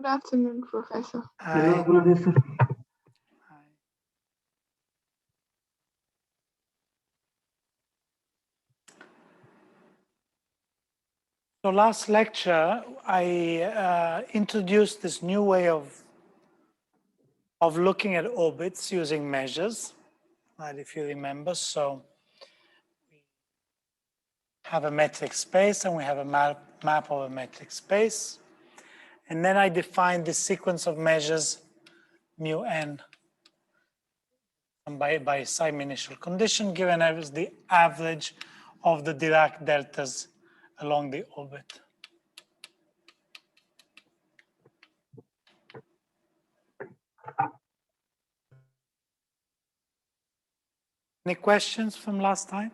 Good afternoon, Professor. Hello, Hi. Professor. Hi. So last lecture, I introduced this new way of looking at orbits using measures, right, if you remember. So we have a metric space and we have a map of a metric space. And then I defined this sequence of measures mu n by some initial condition given as the average of the Dirac deltas along the orbit. Any questions from last time?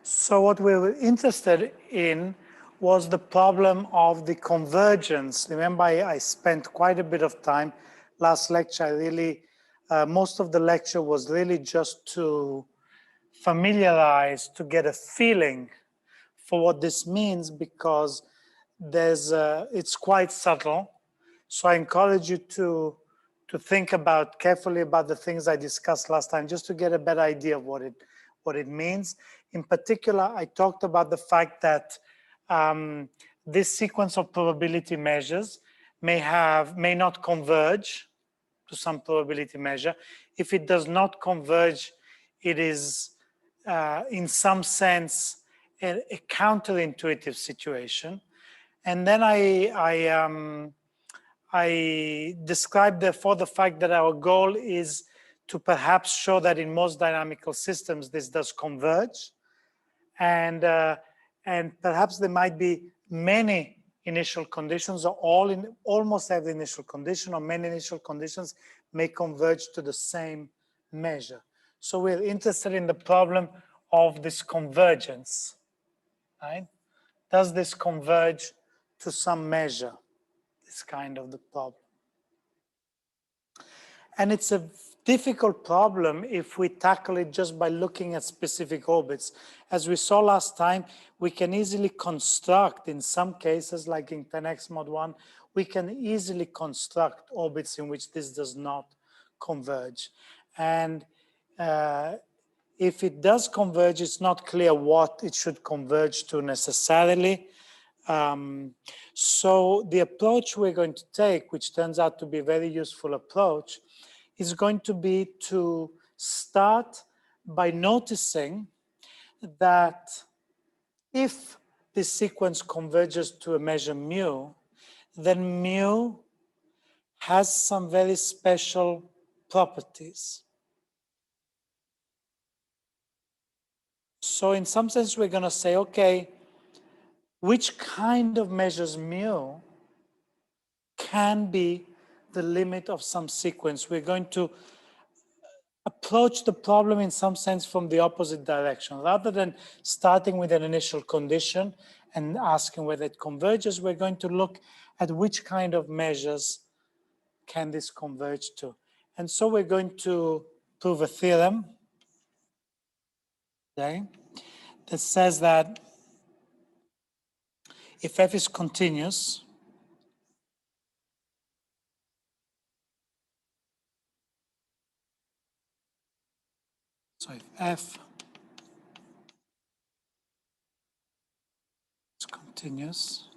So what we were interested in was the problem of the convergence. Remember, I spent quite a bit of time last lecture. I really, most of the lecture was really just to familiarize, to get a feeling for what this means, because it's quite subtle. So I encourage you to think carefully about the things I discussed last time, just to get a better idea of what it means. In particular, I talked about the fact that this sequence of probability measures may not converge to some probability measure. If it does not converge, it is in some sense a counterintuitive situation. And then I described therefore the fact that our goal is to perhaps show that in most dynamical systems this does converge, and perhaps there might be many initial conditions, or almost every initial condition, or many initial conditions may converge to the same measure. So we're interested in the problem of this convergence, right? Does this converge to some measure? This kind of the problem. And it's a difficult problem if we tackle it just by looking at specific orbits. As we saw last time, we can easily construct, in some cases, like in 10x mod 1, we can easily construct orbits in which this does not converge. And if it does converge, it's not clear what it should converge to necessarily. So the approach we're going to take, which turns out to be a very useful approach, is going to be to start by noticing that if this sequence converges to a measure mu, then mu has some very special properties. So in some sense, we're going to say, okay, which kind of measures mu can be the limit of some sequence? We're going to approach the problem in some sense from the opposite direction. Rather than starting with an initial condition and asking whether it converges, we're going to look at which kind of measures can this converge to. And so we're going to prove a theorem, okay, that says that if f is continuous, so if f is continuous,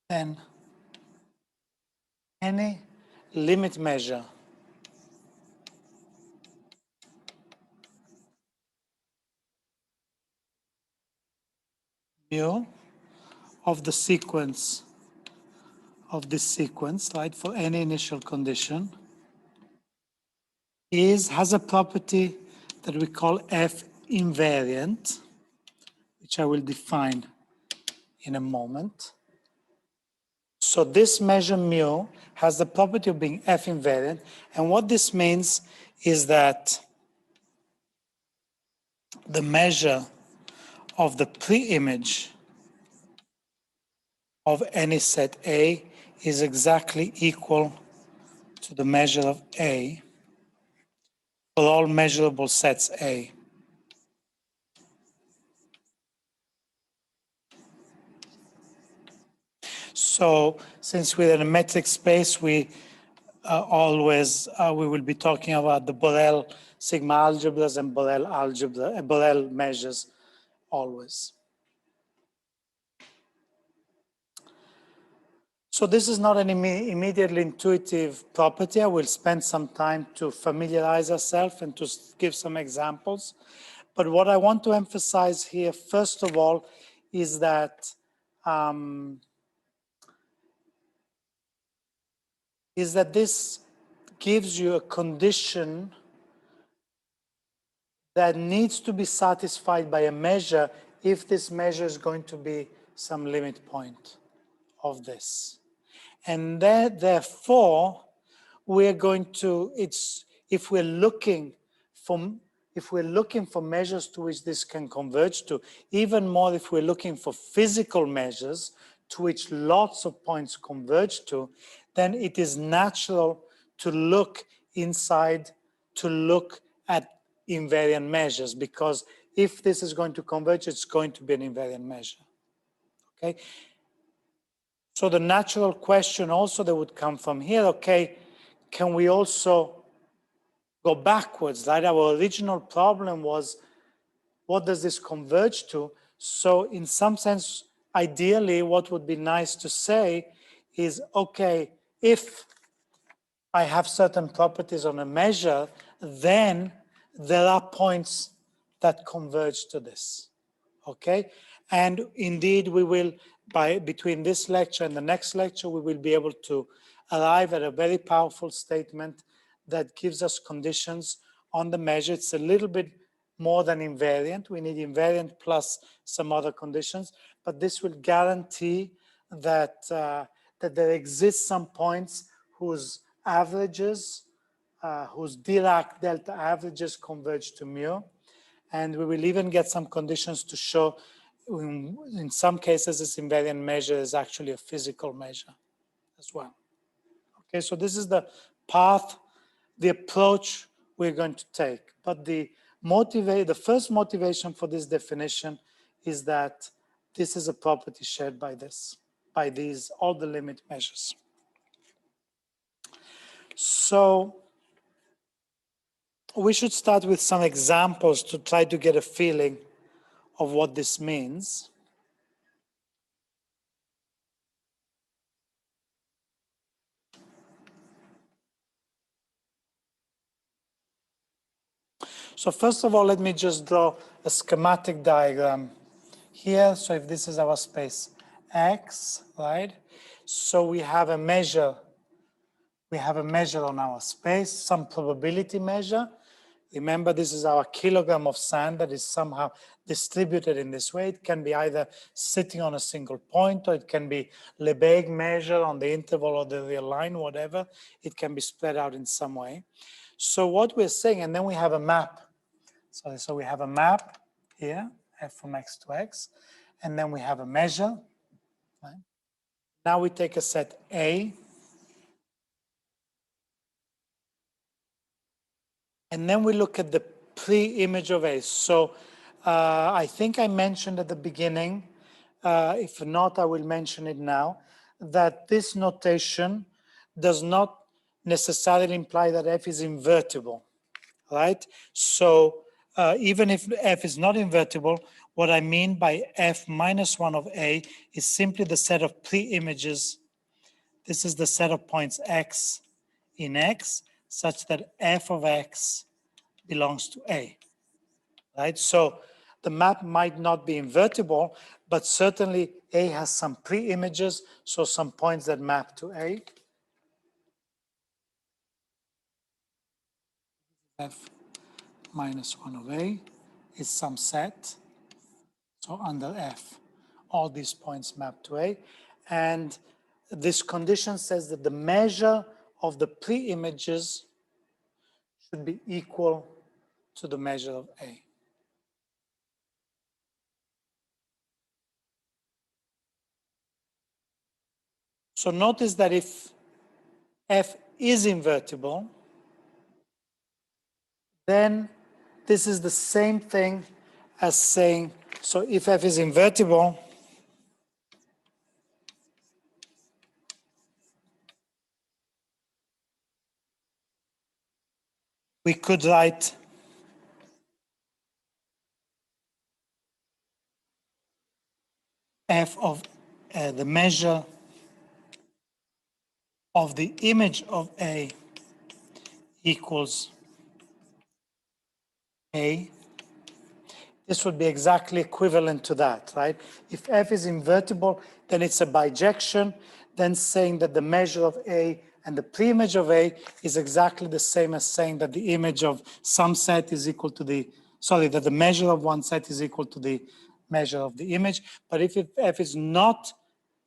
then any limit measure mu of the sequence of this sequence, right, for any initial condition, has a property that we call F invariant, which I will define in a moment. So this measure mu has the property of being F invariant, and what this means is that the measure of the pre-image of any set A is exactly equal to the measure of A for all measurable sets A. So since we're in a metric space, we we will be talking about the Borel sigma algebras and Borel measures always. So this is not an immediately intuitive property. I will spend some time to familiarize ourselves and to give some examples. But what I want to emphasize here, first of all, is that this gives you a condition that needs to be satisfied by a measure if this measure is going to be some limit point of this. And therefore, we're going to, if we're looking for measures to which this can converge to, even more if we're looking for physical measures to which lots of points converge to, then it is natural to look at invariant measures, because if this is going to converge, it's going to be an invariant measure, okay? So the natural question also that would come from here, okay, can we also go backwards, right? Our original problem was, what does this converge to? So in some sense, ideally, what would be nice to say is, okay, if I have certain properties on a measure, then there are points that converge to this, okay? And indeed, we will, between this lecture and the next lecture, we will be able to arrive at a very powerful statement that gives us conditions on the measure. It's a little bit more than invariant. We need invariant plus some other conditions, but this will guarantee that, that there exist some points whose averages, whose Dirac delta averages converge to mu. And we will even get some conditions to show in some cases this invariant measure is actually a physical measure as well. Okay, so this is the path, the approach we're going to take. But the first motivation for this definition is that this is a property shared by these, all the limit measures. So we should start with some examples to try to get a feeling of what this means. So first of all, let me just draw a schematic diagram here. So if this is our space X, right? So we have a measure. We have a measure on our space, some probability measure. Remember, this is our kilogram of sand that is somehow distributed in this way. It can be either sitting on a single point, or it can be Lebesgue measure on the interval or the real line, whatever. It can be spread out in some way. So what we're saying, and then we have a map. So we have a map here, f from x to x, and then we have a measure. Right? Now we take a set A, and then we look at the pre-image of A. So I think I mentioned at the beginning, if not, I will mention it now, that this notation does not necessarily imply that f is invertible, right? So even if f is not invertible, what I mean by f minus 1 of A is simply the set of pre-images. This is the set of points x in X, such that f of x belongs to A, right? So the map might not be invertible, but certainly A has some pre-images, so some points that map to A. F minus 1 of A is some set. So under F, all these points map to A. And this condition says that the measure of the pre-images should be equal to the measure of A. So notice that if F is invertible, then this is the same thing as saying, so if F is invertible, we could write F of the measure of the image of A equals A. This would be exactly equivalent to that, right? If F is invertible, then it's a bijection, then saying that the measure of A and the pre-image of A is exactly the same as saying that the image of some set is equal to the, sorry, that the measure of one set is equal to the measure of the image. But if F is not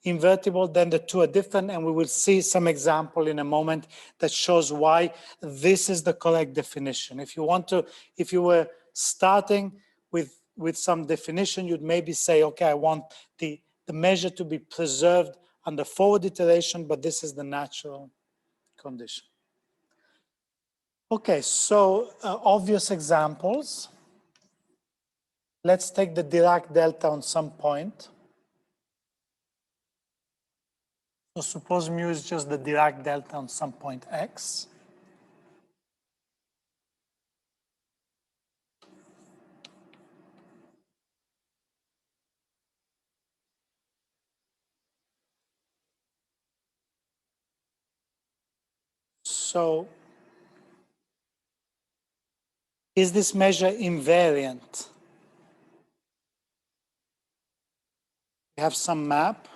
invertible, then the two are different, and we will see some example in a moment that shows why this is the correct definition. If you want to, if you were starting with some definition, you'd maybe say, okay, I want the measure to be preserved under forward iteration, but this is the natural condition. Okay, so obvious examples. Let's take the Dirac delta on some point. So suppose mu is just the Dirac delta on some point x. So is this measure invariant? We have some map.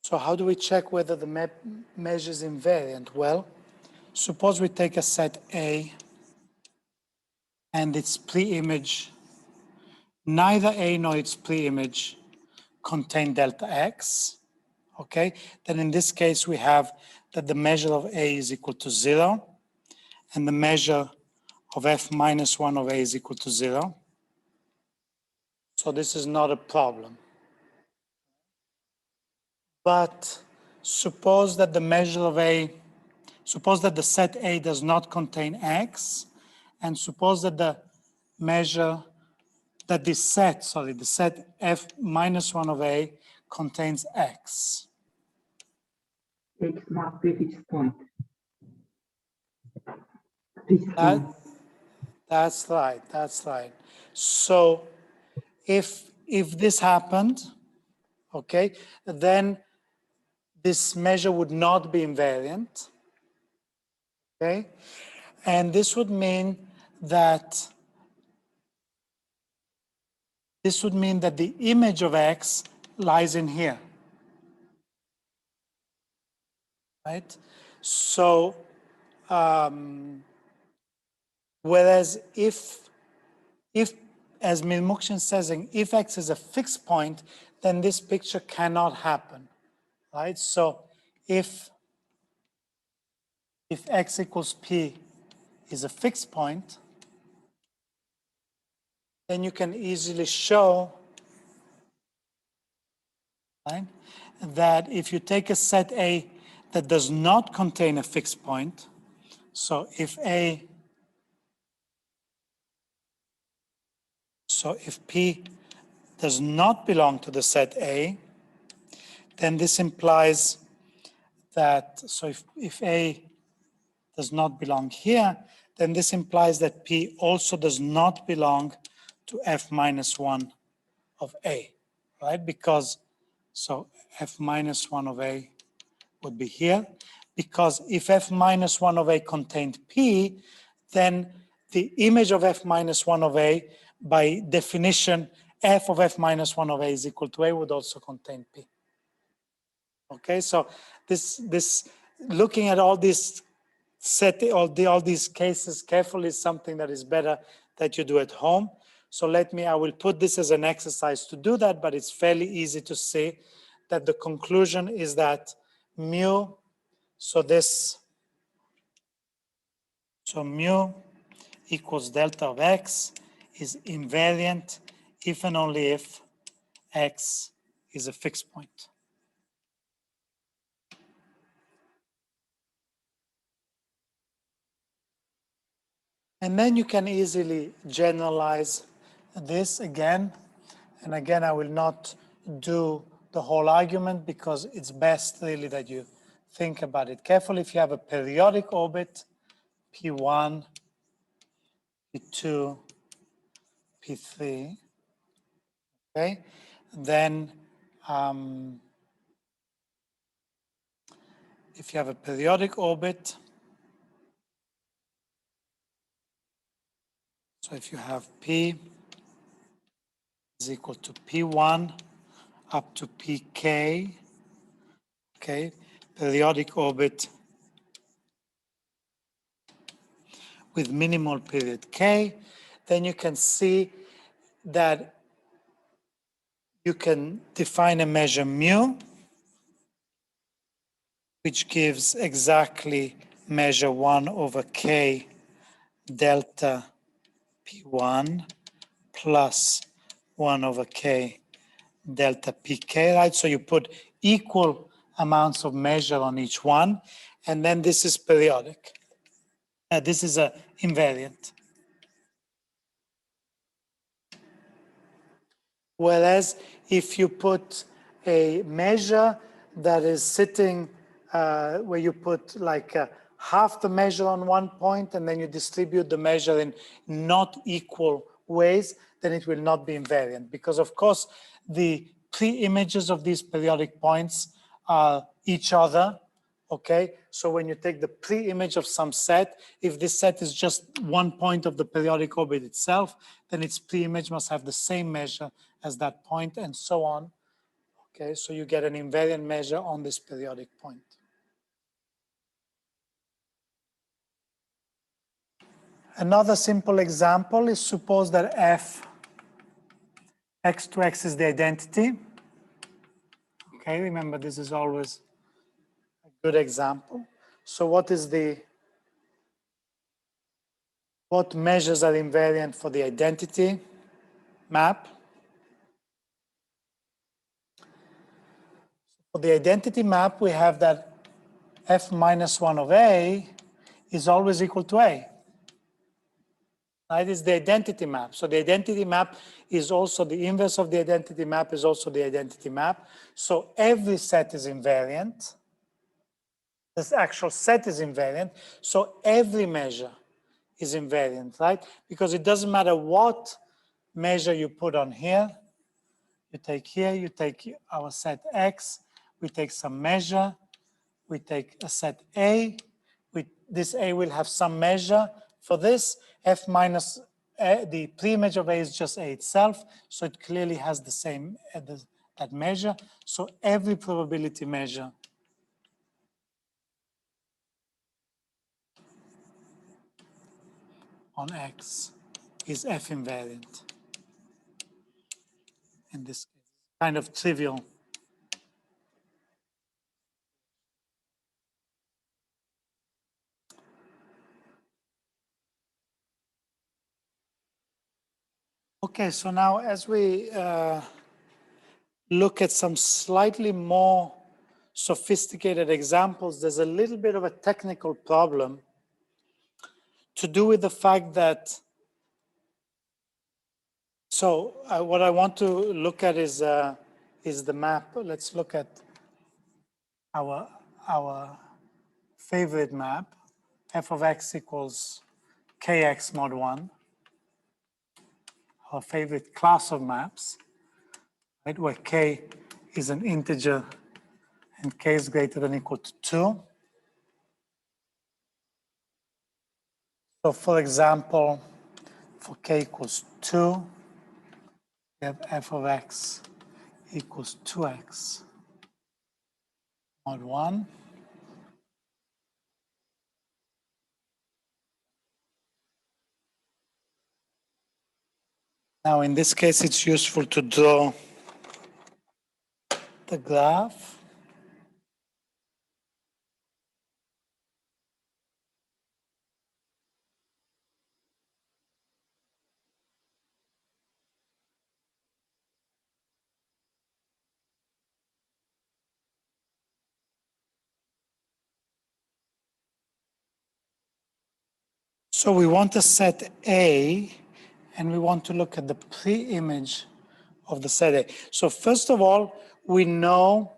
So how do we check whether the map measure is invariant? Well, suppose we take a set A and its pre-image, neither A nor its pre-image contain delta x, okay? Then in this case, we have that the measure of A is equal to 0, and the measure of F minus 1 of A is equal to 0. So this is not a problem. But suppose that the measure of A, suppose that the set A does not contain X, and suppose that the measure, that this set, sorry, the set F minus 1 of A contains X. X must be a fixed point. That's right, that's right. So if this happened, okay, then this measure would not be invariant, okay? And this would mean that the image of X lies in here, right? So, whereas if as Milmukshin says, if X is a fixed point, then this picture cannot happen, right? So if X equals P is a fixed point, then you can easily show, right, that if you take a set A that does not contain a fixed point, so if P does not belong to the set A, then this implies that, so if A does not belong here, then this implies that P also does not belong to F minus 1 of A, right? Because, so F minus 1 of A would be here, because if F minus 1 of A contained P, then the image of F minus 1 of A, by definition, F of F minus 1 of A is equal to A would also contain P. Okay, so this looking at all these all these cases carefully is something that is better that you do at home. So I will put this as an exercise to do that, but it's fairly easy to see that the conclusion is that mu, so mu equals delta of x is invariant if and only if x is a fixed point. And then you can easily generalize this again. And again, I will not do the whole argument because it's best really that you think about it carefully. If you have a periodic orbit, P1, P2, P3, okay, then if you have a periodic orbit, so if you have P is equal to P1 up to Pk, okay, periodic orbit with minimal period k, then you can see that you can define a measure mu, which gives exactly measure 1 over k delta P1 plus 1 over k delta Pk, right? So you put equal amounts of measure on each one, and then this is periodic. This is a invariant. Whereas if you put a measure that is sitting where you put like half the measure on one point and then you distribute the measure in not equal ways, then it will not be invariant. Because of course, the pre-images of these periodic points are each other. Okay, so when you take the pre-image of some set, if this set is just one point of the periodic orbit itself, then its pre-image must have the same measure as that point, and so on. Okay, so you get an invariant measure on this periodic point. Another simple example is suppose that f x to x is the identity. Okay, remember this is always a good example. So what measures are invariant for the identity map? For the identity map, we have that f minus 1 of a is always equal to a. Right? It's the identity map. So the identity map is also the inverse of the identity map is also the identity map. So every set is invariant. This actual set is invariant. So every measure is invariant, right? Because it doesn't matter what measure you put on here. You take here, you take our set X, we take some measure, we take a set A, this A will have some measure. For this, F minus the pre-image of A is just A itself, so it clearly has the same, that measure. So every probability measure on X is F invariant. In this case, kind of trivial. Okay, so now as we look at some slightly more sophisticated examples, there's a little bit of a technical problem to do with the fact that, so what I want to look at is the map. Let's look at our favorite map, f of x equals kx mod 1, our favorite class of maps, right, where k is an integer and k is greater than or equal to 2. So for example, for k equals 2, we have f of x equals 2x mod 1. Now in this case, it's useful to draw the graph. So we want a set A, and we want to look at the pre-image of the set A. So first of all, we know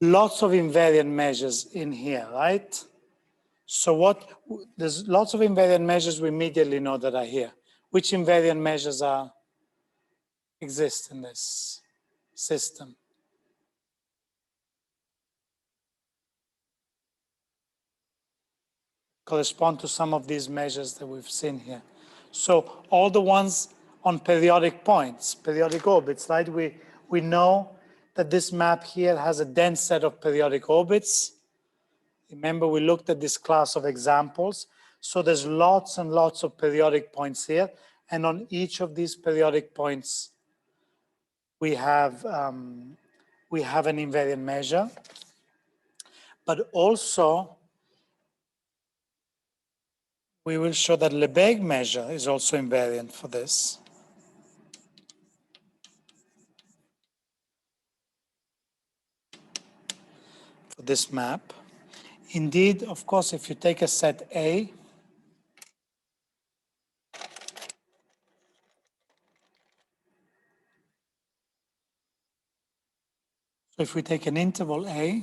lots of invariant measures in here, right? So there's lots of invariant measures we immediately know that are here. Which invariant measures exist in this system? Correspond to some of these measures that we've seen here. So all the ones on periodic points, periodic orbits, right? We know that this map here has a dense set of periodic orbits. Remember, we looked at this class of examples. So there's lots and lots of periodic points here. And on each of these periodic points, we have an invariant measure. But also, we will show that Lebesgue measure is also invariant for this. For this map. Indeed, of course, if you take a set A, so if we take an interval A,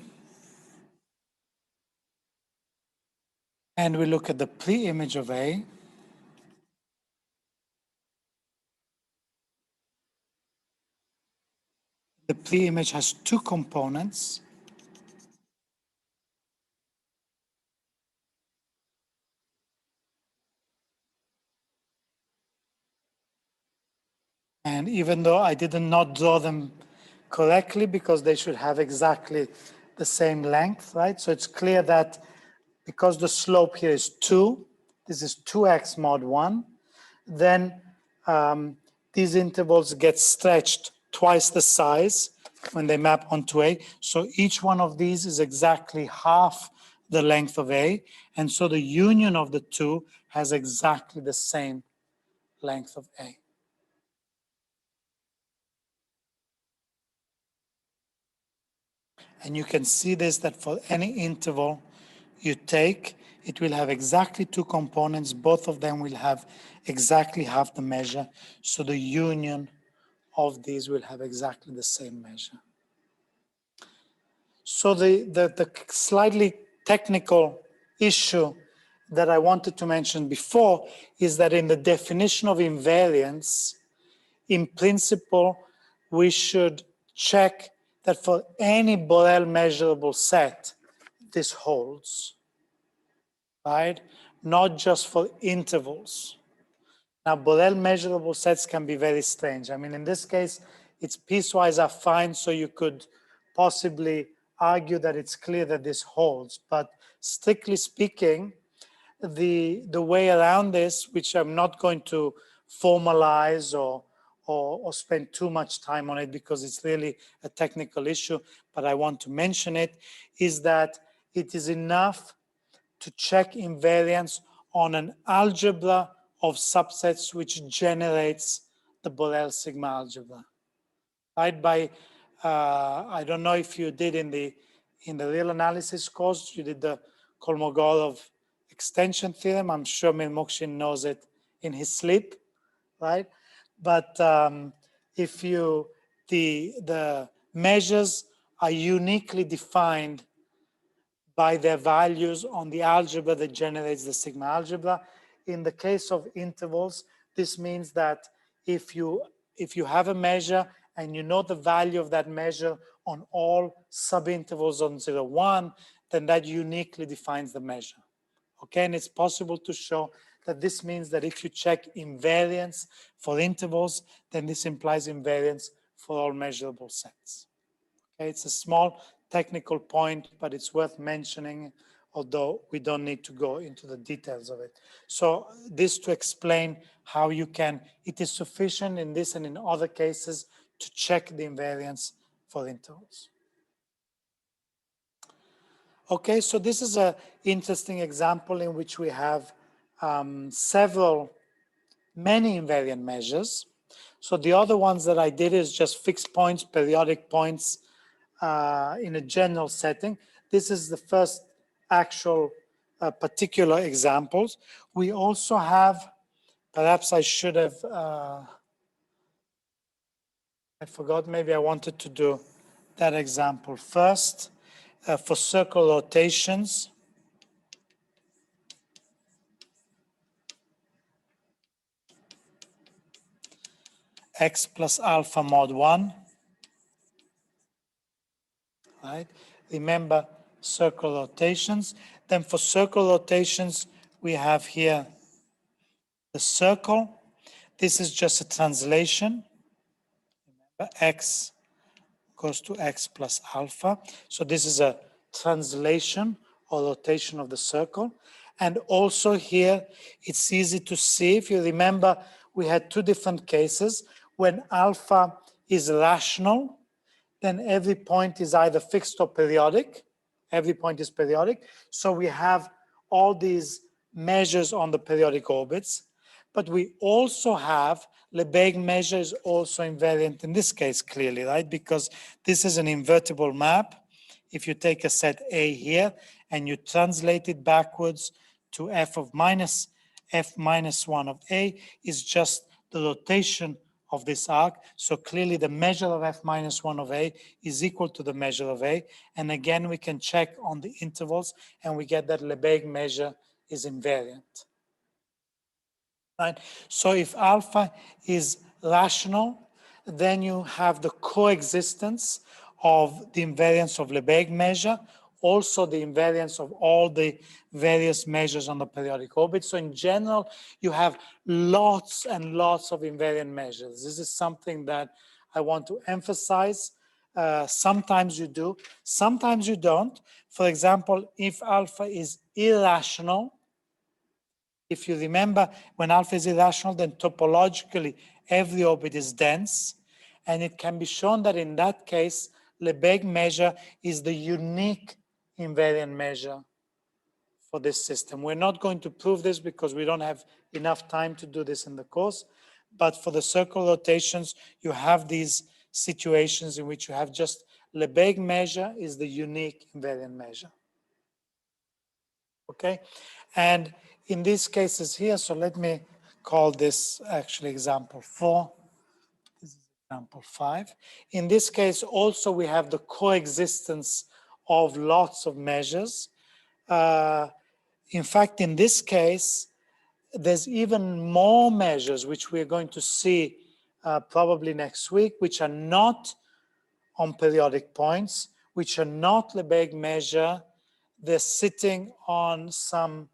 and we look at the pre-image of A, the pre-image has two components. And even though I did not draw them correctly because they should have exactly the same length, right? So it's clear that because the slope here is 2, this is 2x mod 1, then these intervals get stretched twice the size when they map onto A. So each one of these is exactly half the length of A. And so the union of the two has exactly the same length of A. And you can see this, that for any interval you take, it will have exactly two components. Both of them will have exactly half the measure. So the union of these will have exactly the same measure. So the slightly technical issue that I wanted to mention before is that in the definition of invariance, in principle, we should check that for any Borel measurable set, this holds, right? Not just for intervals. Now, Borel measurable sets can be very strange. I mean, in this case, it's piecewise affine, so you could possibly argue that it's clear that this holds. But strictly speaking, the way around this, which I'm not going to formalize or spend too much time on it because it's really a technical issue, but I want to mention it, is that it is enough to check invariance on an algebra of subsets which generates the Borel sigma algebra. Right? I don't know if you did in the real analysis course, you did the Kolmogorov extension theorem. I'm sure Milmokshin knows it in his sleep, right? But if the measures are uniquely defined by their values on the algebra that generates the sigma algebra. In the case of intervals, this means that if you have a measure and you know the value of that measure on all subintervals on 0, 1, then that uniquely defines the measure. Okay, and it's possible to show that this means that if you check invariance for intervals, then this implies invariance for all measurable sets. Okay, it's a small technical point, but it's worth mentioning, although we don't need to go into the details of it. So this to explain how you can, it is sufficient in this and in other cases to check the invariance for intervals. Okay, so this is an interesting example in which we have many invariant measures. So the other ones that I did is just fixed points, periodic points in a general setting. This is the first actual particular examples. We also have, perhaps I should have, I forgot, maybe I wanted to do that example first. For circle rotations, x plus alpha mod 1, right? Remember circle rotations. Then for circle rotations, we have here the circle. This is just a translation. Remember, x goes to x plus alpha. So this is a translation or rotation of the circle. And also here, it's easy to see. If you remember, we had two different cases. When alpha is rational, then every point is either fixed or periodic. Every point is periodic. So we have all these measures on the periodic orbits. But we also have Lebesgue measure is also invariant in this case, clearly, right? Because this is an invertible map. If you take a set A here and you translate it backwards to f minus 1 of A is just the rotation of this arc. So clearly the measure of f minus 1 of A is equal to the measure of A. And again, we can check on the intervals and we get that Lebesgue measure is invariant. Right? So if alpha is rational, then you have the coexistence of the invariance of Lebesgue measure, also the invariance of all the various measures on the periodic orbit. So in general, you have lots and lots of invariant measures. This is something that I want to emphasize. Sometimes you do, sometimes you don't. For example, if alpha is irrational, if you remember, when alpha is irrational, then topologically, every orbit is dense. And it can be shown that in that case, Lebesgue measure is the unique invariant measure for this system. We're not going to prove this because we don't have enough time to do this in the course. But for the circle rotations, you have these situations in which you have just Lebesgue measure is the unique invariant measure. Okay? And in these cases here, so let me call this actually example 4. This is example 5. In this case, also we have the coexistence of lots of measures. In fact, in this case, there's even more measures, which we're going to see probably next week, which are not on periodic points, which are not Lebesgue measure. They're sitting on some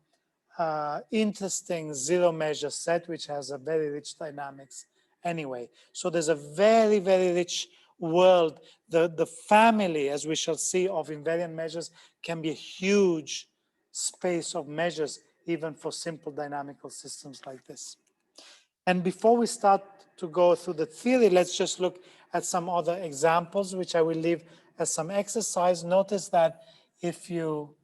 interesting zero measure set, which has a very rich dynamics anyway. So there's a very, very rich world. The family, as we shall see, of invariant measures can be a huge space of measures, even for simple dynamical systems like this. And before we start to go through the theory, let's just look at some other examples, which I will leave as some exercise. Notice that if you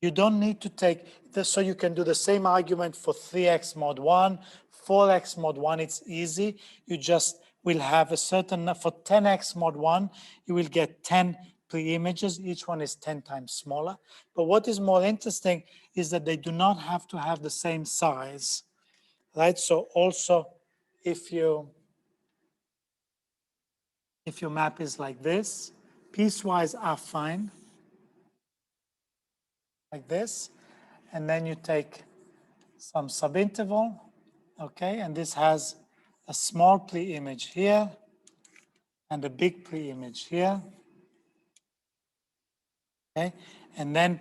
you don't need to take this, so you can do the same argument for 3x mod 1, 4x mod 1, it's easy. You just will have a certain, for 10x mod 1, you will get 10 pre-images, each one is 10 times smaller. But what is more interesting is that they do not have to have the same size, right? So also, if your map is like this, piecewise affine, like this, and then you take some subinterval, okay, and this has a small pre-image here and a big pre-image here, okay, and then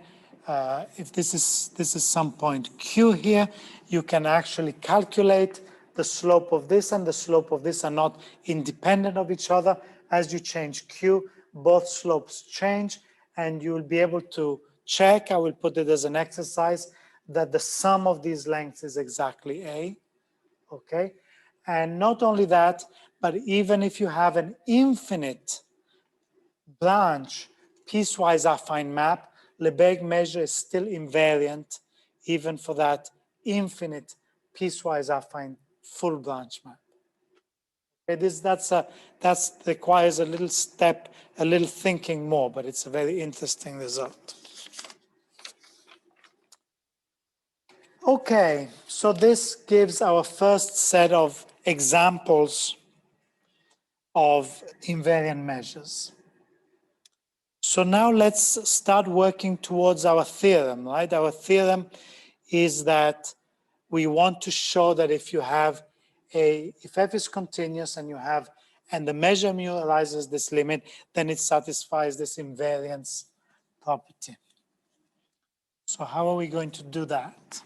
if this is some point Q here, you can actually calculate the slope of this, and the slope of this are not independent of each other. As you change Q, both slopes change, and you will be able to check, I will put it as an exercise, that the sum of these lengths is exactly A, okay? And not only that, but even if you have an infinite branch piecewise affine map, Lebesgue measure is still invariant even for that infinite piecewise affine full branch map. Okay, that requires a little step, a little thinking more, but it's a very interesting result. Okay, so this gives our first set of examples of invariant measures. So now let's start working towards our theorem, right? Our theorem is that we want to show that if you have if f is continuous and the measure mu arises this limit, then it satisfies this invariance property. So how are we going to do that?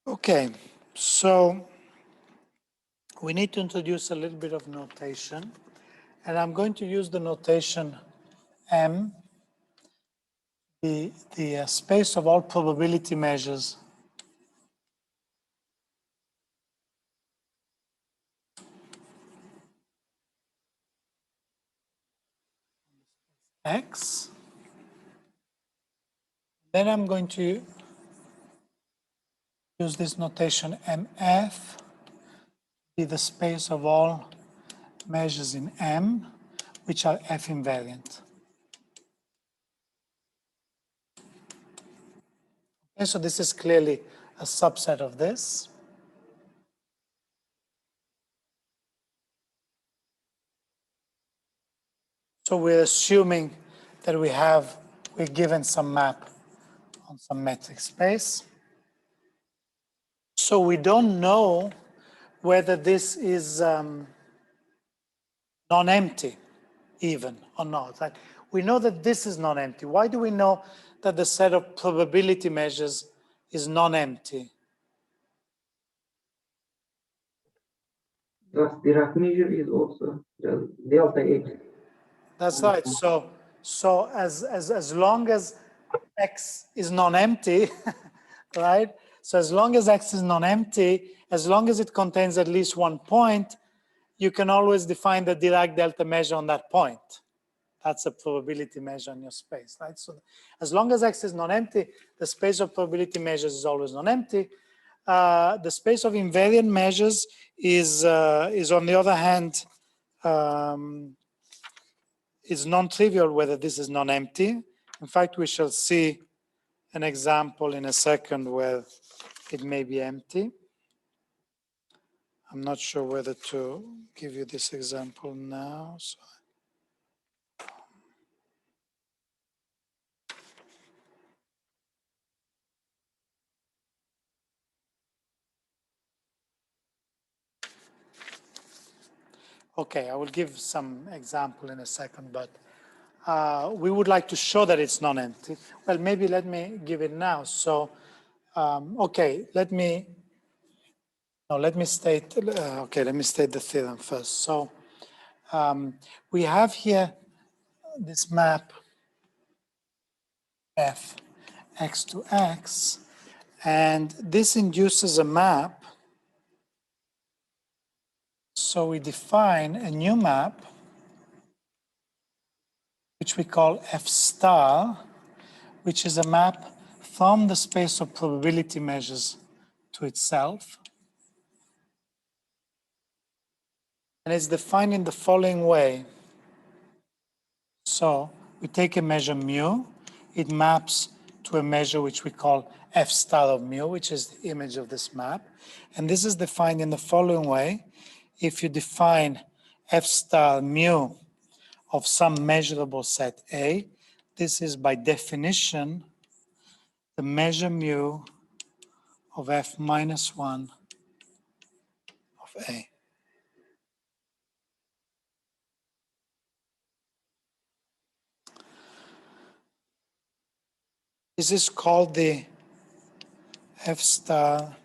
Okay, so we need to introduce a little bit of notation, and I'm going to use the notation M, the space of all probability measures X. Then I'm going to use this notation MF, be the space of all measures in M, which are F invariant. Okay, so this is clearly a subset of this. So we're assuming that we're given some map on some metric space. So we don't know whether this is non-empty even or not. Right? We know that this is non-empty. Why do we know that the set of probability measures is non-empty? Just Dirac measure is also just delta X. That's right. So as long as X is non-empty, right? So as long as X is non-empty, as long as it contains at least one point, you can always define the Dirac delta measure on that point. That's a probability measure in your space, right? So as long as X is non-empty, the space of probability measures is always non-empty. The space of invariant measures is on the other hand, is non-trivial whether this is non-empty. In fact, we shall see an example in a second where it may be empty. I'm not sure whether to give you this example now. So. Okay, I will give some example in a second, but we would like to show that it's non-empty. Well, maybe let me give it now. So, okay, let me state, let me state the theorem first. So we have here this map f x to x, and this induces a map. So we define a new map, which we call f star, which is a map from the space of probability measures to itself. And it's defined in the following way. So we take a measure mu, it maps to a measure which we call f star of mu, which is the image of this map. And this is defined in the following way. If you define f star mu of some measurable set A, this is by definition the measure mu of f minus 1 of A. This is called the f star,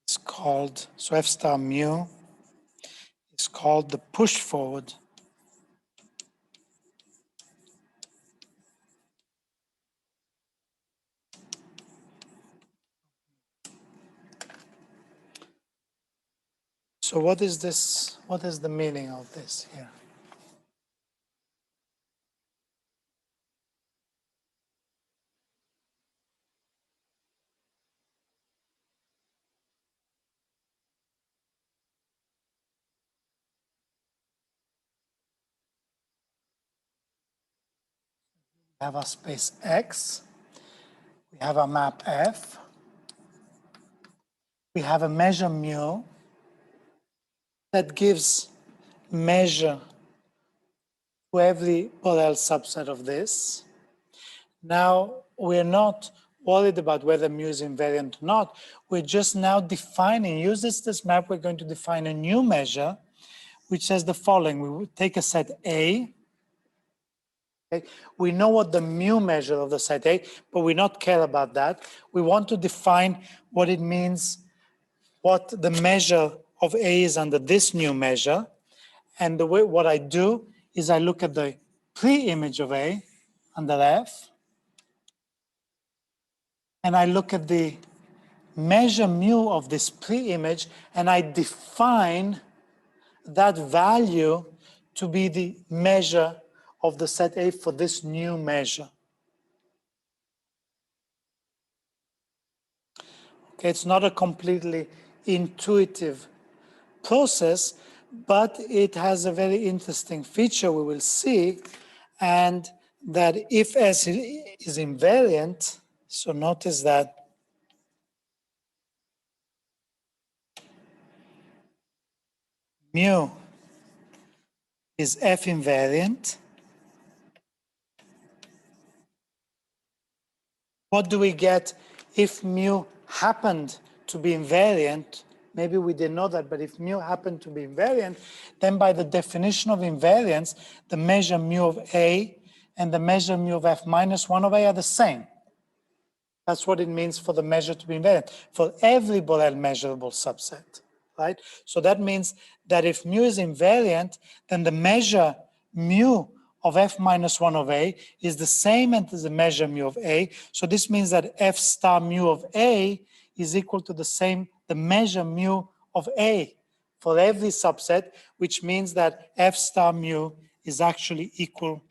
it's called, so f star mu is called the push forward So what is this? What is the meaning of this here? We have our space X. We have our map F. We have a measure mu that gives measure to every Borel subset of this. Now, we're not worried about whether mu is invariant or not. We're just now defining, use this map, we're going to define a new measure, which says the following. We will take a set A. Okay? We know what the mu measure of the set A, but we not care about that. We want to define what it means, what the measure of A is under this new measure. And the way what I do is I look at the pre-image of A under F, and I look at the measure mu of this pre-image, and I define that value to be the measure of the set A for this new measure. Okay, it's not a completely intuitive process, but it has a very interesting feature we will see, and that if S is invariant, so notice that mu is F invariant. What do we get if mu happened to be invariant? Maybe we didn't know that, but if mu happened to be invariant, then by the definition of invariance, the measure mu of A and the measure mu of F minus 1 of A are the same. That's what it means for the measure to be invariant, for every Borel measurable subset, right? So that means that if mu is invariant, then the measure mu of F minus 1 of A is the same as the measure mu of A. So this means that F star mu of A is equal to the measure mu of A for every subset, which means that F star mu is actually equal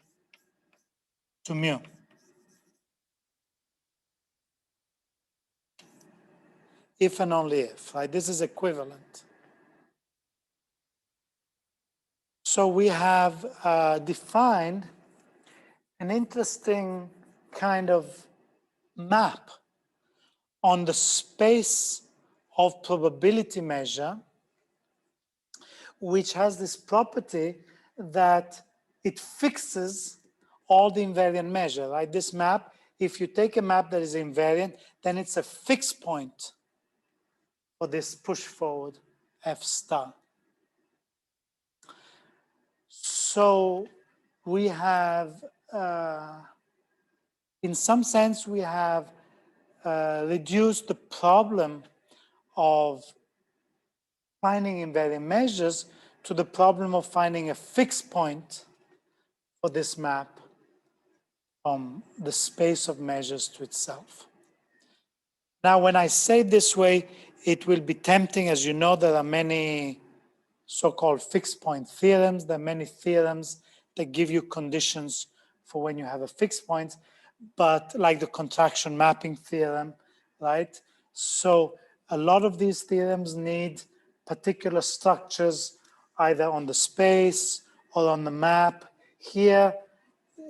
to mu. If and only if, right? This is equivalent. So we have defined an interesting kind of map on the space of probability measure, which has this property that it fixes all the invariant measure, right? This map, if you take a map that is invariant, then it's a fixed point for this push forward F star. So we have, in some sense, we have reduced the problem of finding invariant measures to the problem of finding a fixed point for this map from the space of measures to itself. Now, when I say it this way, it will be tempting. As you know, there are many so-called fixed point theorems. There are many theorems that give you conditions for when you have a fixed point, but like the contraction mapping theorem, right? So a lot of these theorems need particular structures either on the space or on the map. Here,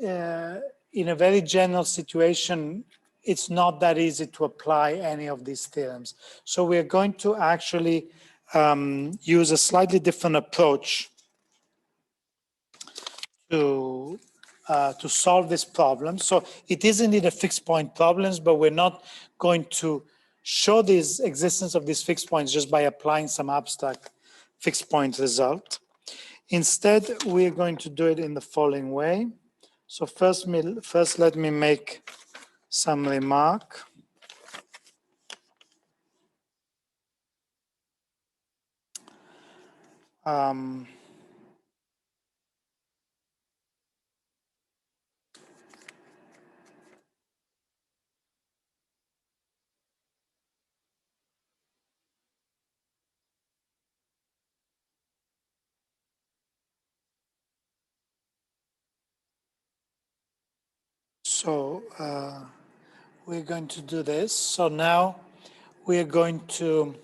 in a very general situation, it's not that easy to apply any of these theorems. So we're going to actually use a slightly different approach to solve this problem. So it is indeed a fixed point problems, but we're not going to show the existence of these fixed points just by applying some abstract fixed point result. Instead, we're going to do it in the following way. So first let me make some remark. So we're going to do this. So now we're going to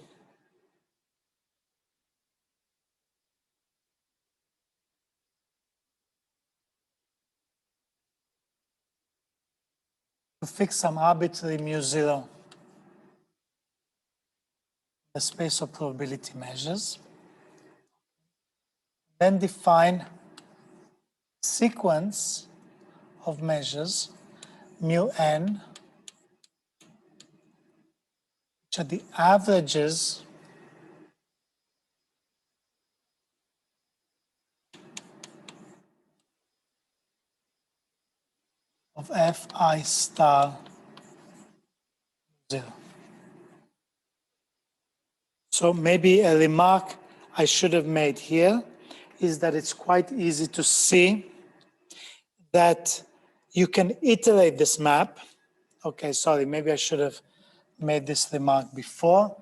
fix some arbitrary mu0, the space of probability measures, then define sequence of measures mu n, which are the averages of fi star 0. So maybe a remark I should have made here is that it's quite easy to see that you can iterate this map. Okay, sorry, maybe I should have made this remark before,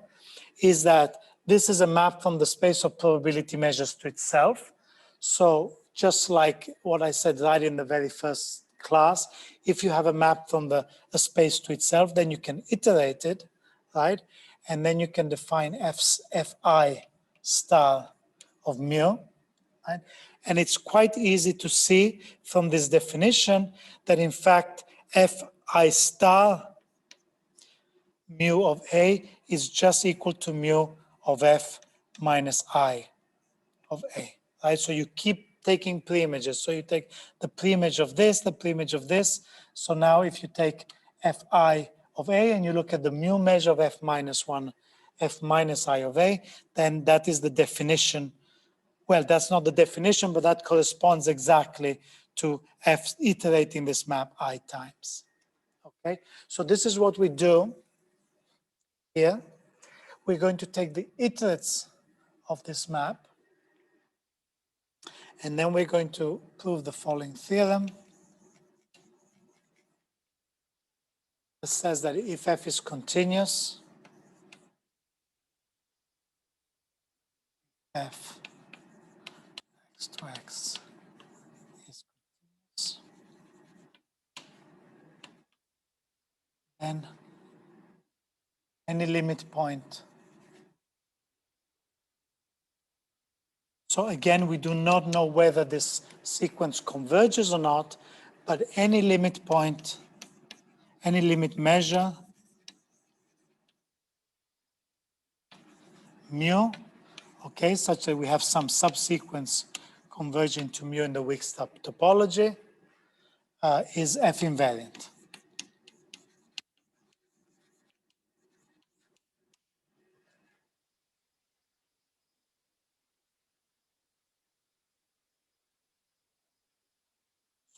is that this is a map from the space of probability measures to itself. So just like what I said right in the very first class, if you have a map from a space to itself, then you can iterate it, right? And then you can define fi star of mu, right? And it's quite easy to see from this definition that in fact fi star mu of A is just equal to mu of F minus I of A, right? So you keep taking preimages. So you take the preimage of this, the preimage of this. So now if you take Fi of A and you look at the mu measure of F minus 1, F minus I of A, then that is the definition. Well, that's not the definition, but that corresponds exactly to F iterating this map I times. Okay, so this is what we do here. We're going to take the iterates of this map, and then we're going to prove the following theorem. It says that if F is continuous, F x to x is continuous, then any limit point. So again, we do not know whether this sequence converges or not, but any limit point, any limit measure, mu, okay, such that we have some subsequence converging to mu in the weak topology, is F invariant.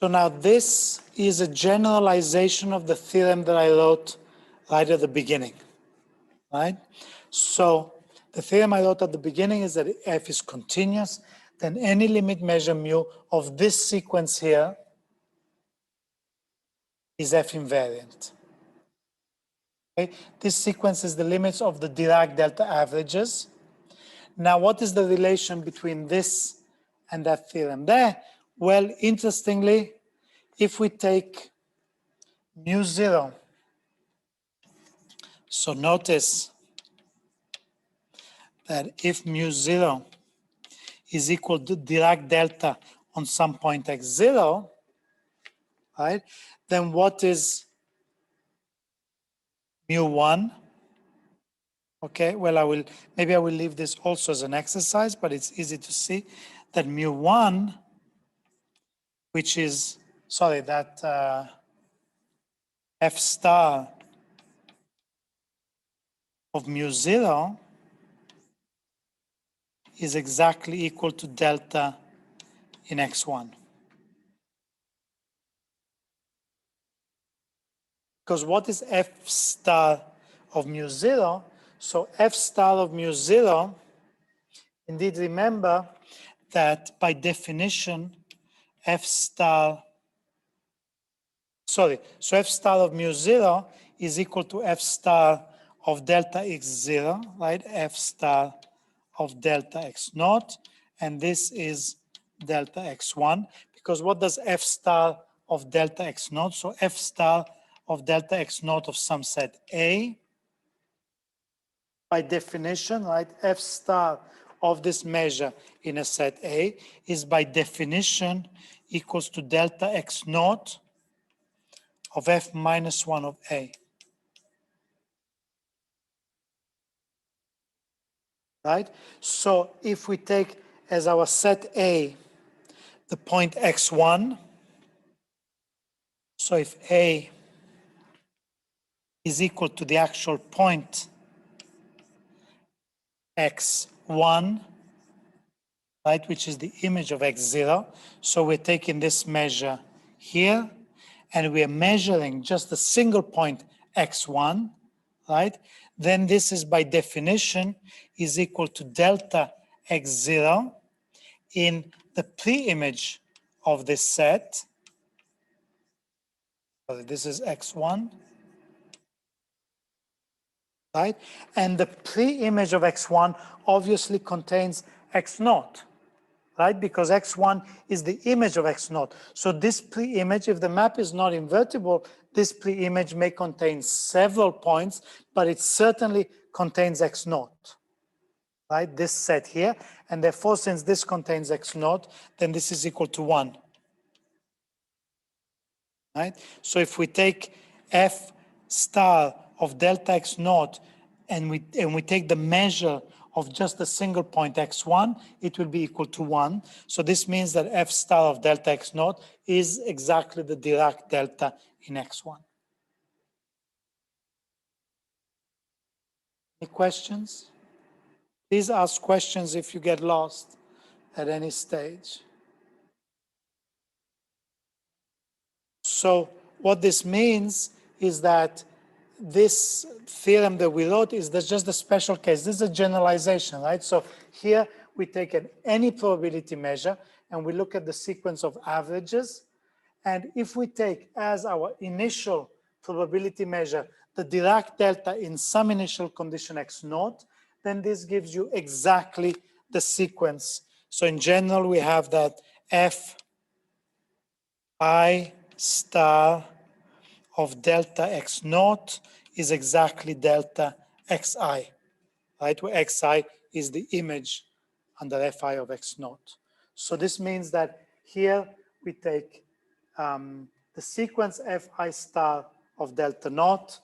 So now this is a generalization of the theorem that I wrote right at the beginning, right? So the theorem I wrote at the beginning is that if F is continuous, then any limit measure mu of this sequence here is F invariant. Okay? This sequence is the limits of the Dirac delta averages. Now, what is the relation between this and that theorem there? Well, interestingly, if we take mu0, so notice that if mu0 is equal to Dirac delta on some point x0, right, then what is mu1? Okay, well, maybe I will leave this also as an exercise, but it's easy to see that mu1, which is, sorry, that F star of mu0 is exactly equal to delta in x1. Because what is F star of mu0? So F star of mu0, indeed remember that by definition, so F star of mu0 is equal to F star of delta x0, right? F star of delta x naught, and this is delta x1, because what does F star of delta x naught? So F star of delta x naught of some set A, by definition, right, F star of this measure in a set A is by definition equals to delta x naught of f minus 1 of a. Right? So if we take as our set A the point x1, so if A is equal to the actual point x1, right, which is the image of x0, so we're taking this measure here, and we are measuring just a single point x1, right, then this is by definition is equal to delta x0 in the pre-image of this set. So this is x1, right? And the pre-image of x1 obviously contains x0, right? Because x1 is the image of x0. So this pre-image, if the map is not invertible, this pre-image may contain several points, but it certainly contains x0, right? This set here. And therefore, since this contains x0, then this is equal to 1. Right? So if we take f star of delta x0 and we take the measure of just a single point x1, it will be equal to 1. So this means that f star of delta x0 is exactly the Dirac delta in x1. Any questions? Please ask questions if you get lost at any stage. So what this means is that this theorem that we wrote is just a special case. This is a generalization, right? So here we take any probability measure and we look at the sequence of averages. And if we take as our initial probability measure the Dirac delta in some initial condition x0, then this gives you exactly the sequence. So in general, we have that f I star of delta x0 is exactly delta xi, right? Where xi is the image under fi of x0. So this means that here we take the sequence fi star of delta naught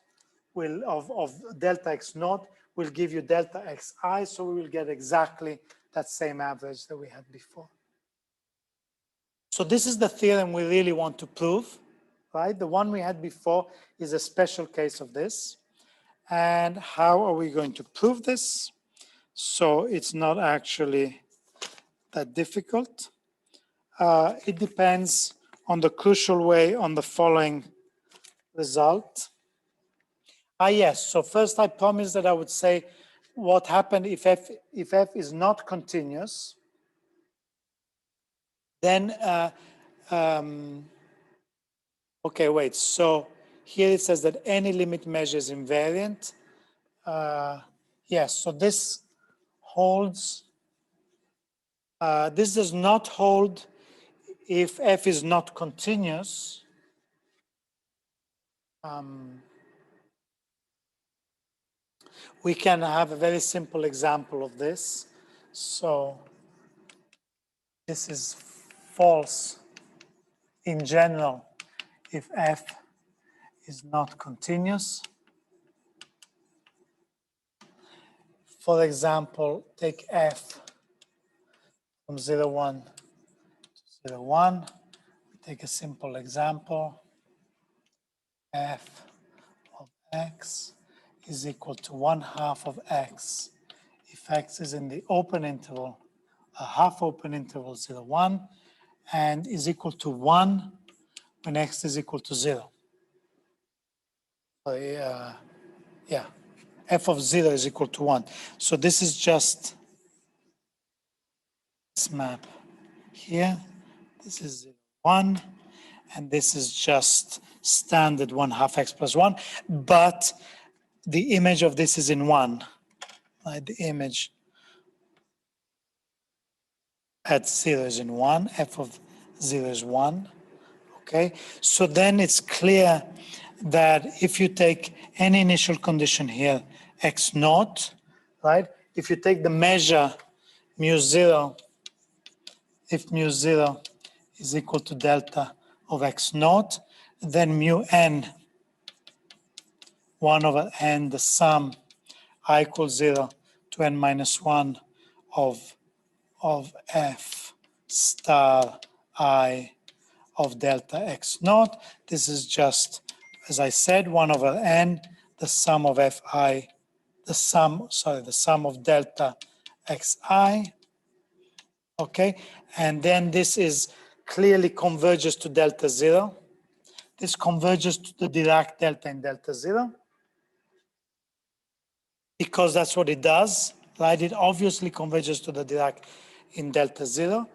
of delta x0 will give you delta xi, so we will get exactly that same average that we had before. So this is the theorem we really want to prove, right? The one we had before is a special case of this. And how are we going to prove this? So it's not actually that difficult. It depends on the crucial way on the following result. Yes, so first I promised that I would say what happened if f is not continuous, then okay, wait, so here it says that any limit measure is invariant. Yes, so this holds, this does not hold if f is not continuous. We can have a very simple example of this. So this is false in general if f is not continuous. For example, take f from 0, 1 to 0, 1. We take a simple example. F of x is equal to 1/2 of x if x is in the open interval, a half open interval 0, 1, and is equal to 1 when x is equal to 0. So, yeah, f of 0 is equal to 1. So this is just this map here. This is 0, 1, and this is just standard 1/2 x plus 1, but the image of this is in 1. Right? The image at 0 is in 1, f of 0 is 1, okay? So then it's clear that if you take any initial condition here, x0, right? If you take the measure mu0, if mu0 is equal to delta of x0, then mu n 1 over n, the sum I equals 0 to n minus 1 of f star I of delta x naught. This is just, as I said, 1 over n, the sum of fi, the sum of delta xi, okay? And then this is clearly converges to delta 0. This converges to the Dirac delta in delta 0 because that's what it does, right? It obviously converges to the Dirac in delta 0.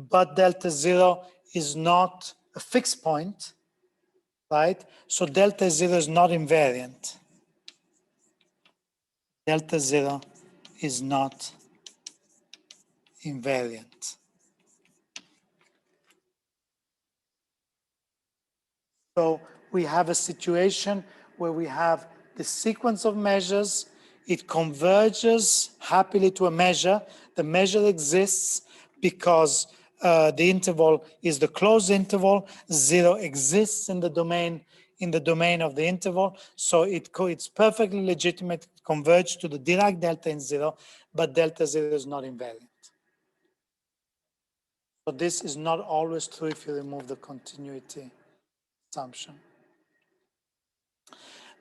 But delta 0 is not a fixed point, right? So delta 0 is not invariant. Delta 0 is not invariant. So we have a situation where we have the sequence of measures, it converges happily to a measure. The measure exists because the interval is the closed interval. 0 exists in the domain of the interval. So it's perfectly legitimate to converge to the Dirac delta in 0, but delta 0 is not invariant. So this is not always true if you remove the continuity assumption.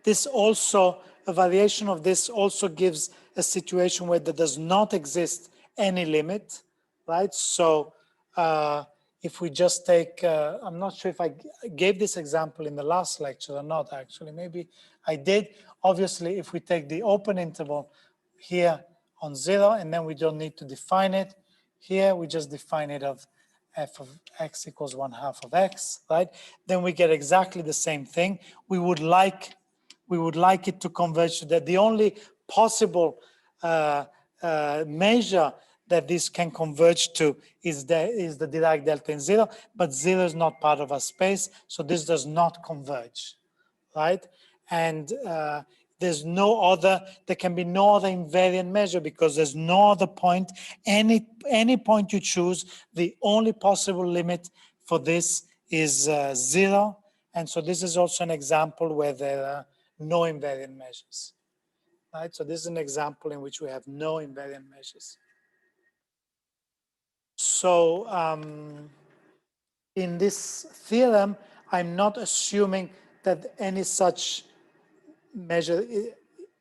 This also, a variation of this also gives a situation where there does not exist any limit, right? So if we just take, I'm not sure if I gave this example in the last lecture or not, actually, maybe I did. Obviously, if we take the open interval here on 0, and then we don't need to define it, here we just define it of f of x equals 1/2 of x, right? Then we get exactly the same thing. We would like it to converge to that. The only possible measure that this can converge to is the Dirac delta in 0, but 0 is not part of our space, so this does not converge, right? And there can be no other invariant measure because there's no other point. Any point you choose, the only possible limit for this is 0. And so this is also an example where there are no invariant measures, right? So this is an example in which we have no invariant measures. So in this theorem, I'm not assuming that any such measure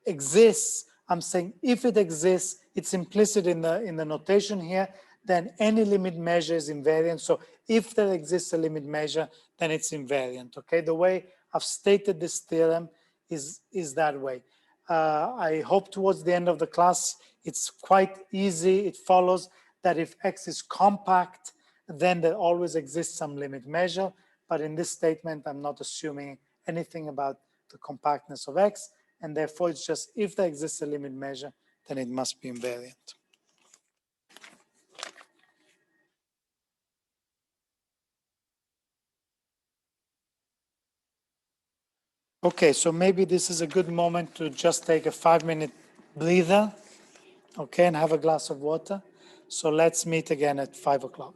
exists. I'm saying if it exists, it's implicit in the notation here, then any limit measure is invariant. So if there exists a limit measure, then it's invariant, okay? The way I've stated this theorem is that way. I hope towards the end of the class, it's quite easy. It follows that if X is compact, then there always exists some limit measure. But in this statement, I'm not assuming anything about the compactness of X, and therefore it's just if there exists a limit measure, then it must be invariant. Okay, so maybe this is a good moment to just take a 5-minute breather, okay, and have a glass of water. So let's meet again at 5 o'clock.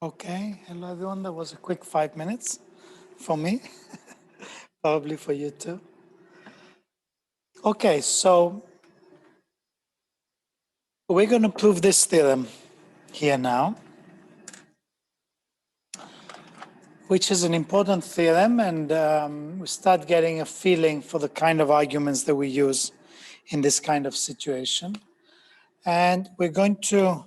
Okay, hello everyone. That was a quick 5 minutes for me, probably for you too. Okay, so we're going to prove this theorem here now, which is an important theorem, and we start getting a feeling for the kind of arguments that we use in this kind of situation. And we're going to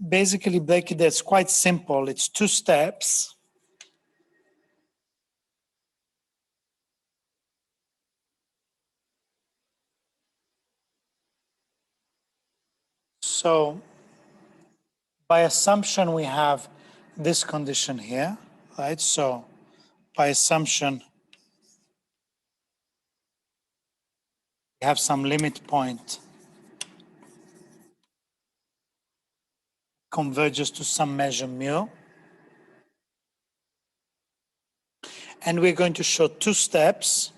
basically break it. It's quite simple. It's 2 steps. So by assumption, we have this condition here, right? So by assumption, we have some limit point converges to some measure mu. And we're going to show 2 steps.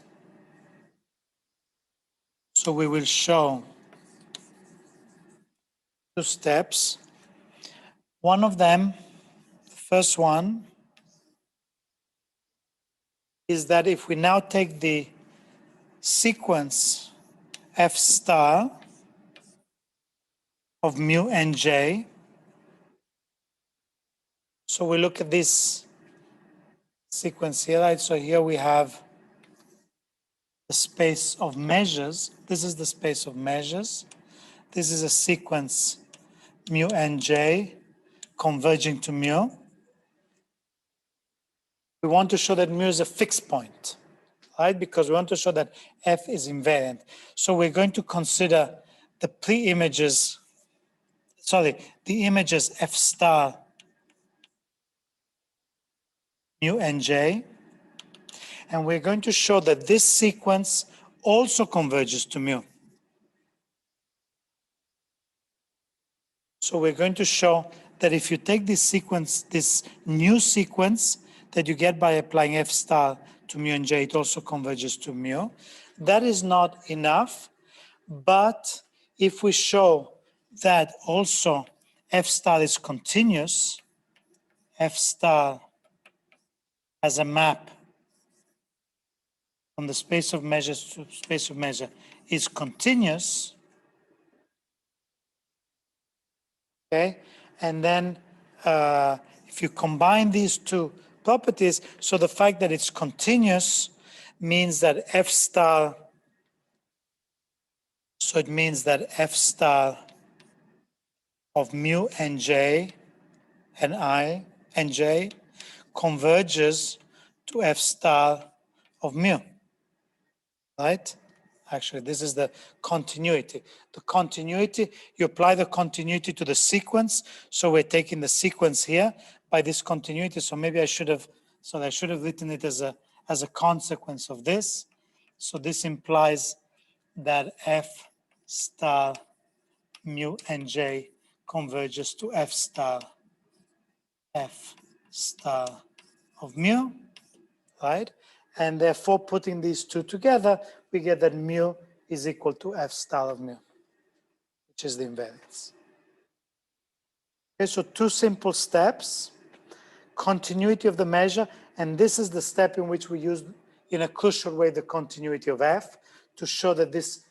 So we will show 2 steps. One of them, the first one, is that if we now take the sequence f star of mu and j, so we look at this sequence here, right? So here we have the space of measures. This is the space of measures. This is a sequence mu and j converging to mu. We want to show that mu is a fixed point, right? Because we want to show that f is invariant. So we're going to consider the pre-images, the images f star mu and j. And we're going to show that this sequence also converges to mu. So we're going to show that if you take this sequence, this new sequence that you get by applying f star to mu and j, it also converges to mu. That is not enough, but if we show that also f star is continuous, f star has a map from the space of measures to space of measure is continuous, okay? And then if you combine these 2 properties, so the fact that it's continuous means that f star, so it means that f star of mu and j and I and j converges to f star of mu, right? Actually, this is the continuity. The continuity, you apply the continuity to the sequence. So we're taking the sequence here by this continuity. So maybe I should have written it as a consequence of this. So this implies that f star mu and j converges to f star of mu, right? And therefore, putting these 2 together, we get that mu is equal to f star of mu, which is the invariance. Okay, so 2 simple steps, continuity of the measure, and this is the step in which we use, in a crucial way, the continuity of f to show that this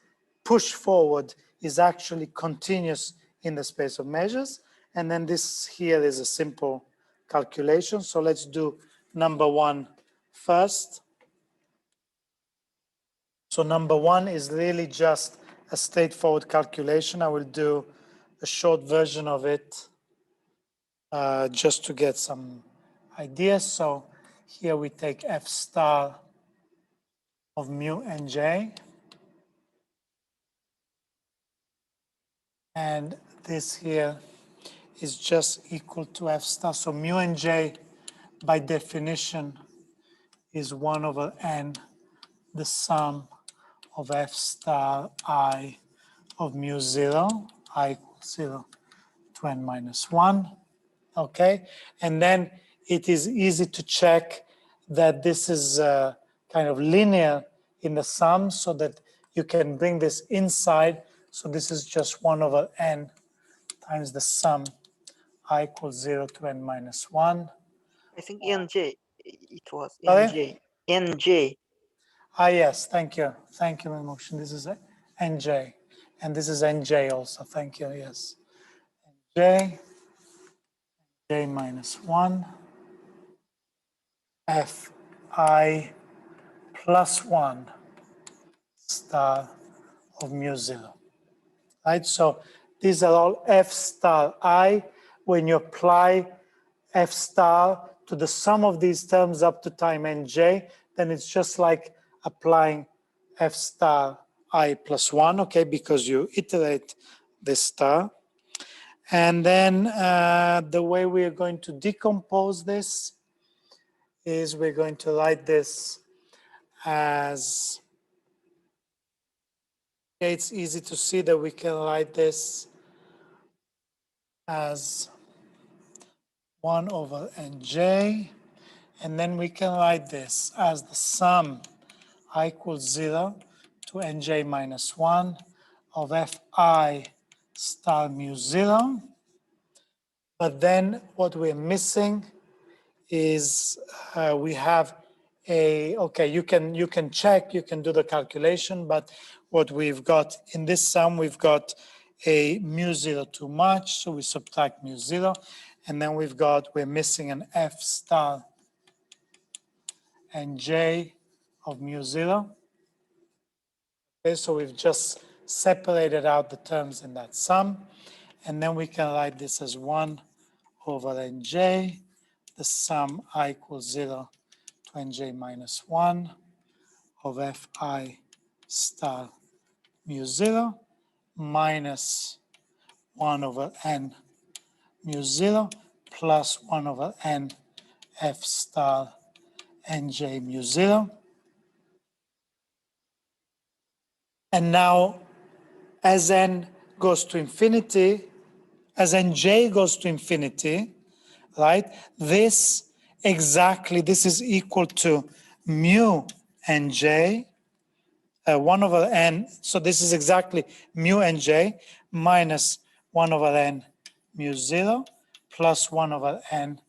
push forward is actually continuous in the space of measures. And then this here is a simple calculation. So let's do number 1 first. So number 1 is really just a straightforward calculation. I will do a short version of it just to get some ideas. So here we take f star of mu and j. And this here is just equal to f star. So mu and j, by definition, is 1 over n, the sum of f star I of mu 0, I equals 0 to n minus 1, okay? And then it is easy to check that this is kind of linear in the sum so that you can bring this inside. So this is just 1 over n times the sum I equals 0 to n minus 1. I think NJ, it was Sorry? NJ. NJ. Ah, yes, thank you. Thank you, emotion. This is NJ. And this is NJ also. Thank you, yes. J, J minus 1, Fi plus 1 star of mu 0. Right? So these are all F star I. When you apply F star to the sum of these terms up to time nj, then it's just like applying F star I plus 1, okay, because you iterate this star. And then the way we are going to decompose this is we're going to write this as, okay, it's easy to see that we can write this as 1 over nj, and then we can write this as the sum I equals 0 to nj minus 1 of Fi star mu 0. But then what we're missing is we have a, okay, you can check, you can do the calculation, but what we've got in this sum, we've got a mu 0 too much, so we subtract mu 0, and then we're missing an F star and J of mu 0. Okay, so we've just separated out the terms in that sum, and then we can write this as 1 over nj, the sum I equals 0 to nj minus 1 of Fi star mu 0 minus 1 over n mu 0 plus 1 over n F star nj mu 0. And now, as n goes to infinity, as nj goes to infinity, right, this is equal to mu nj, 1 over n, so this is exactly mu nj minus 1 over n mu 0 plus 1 over n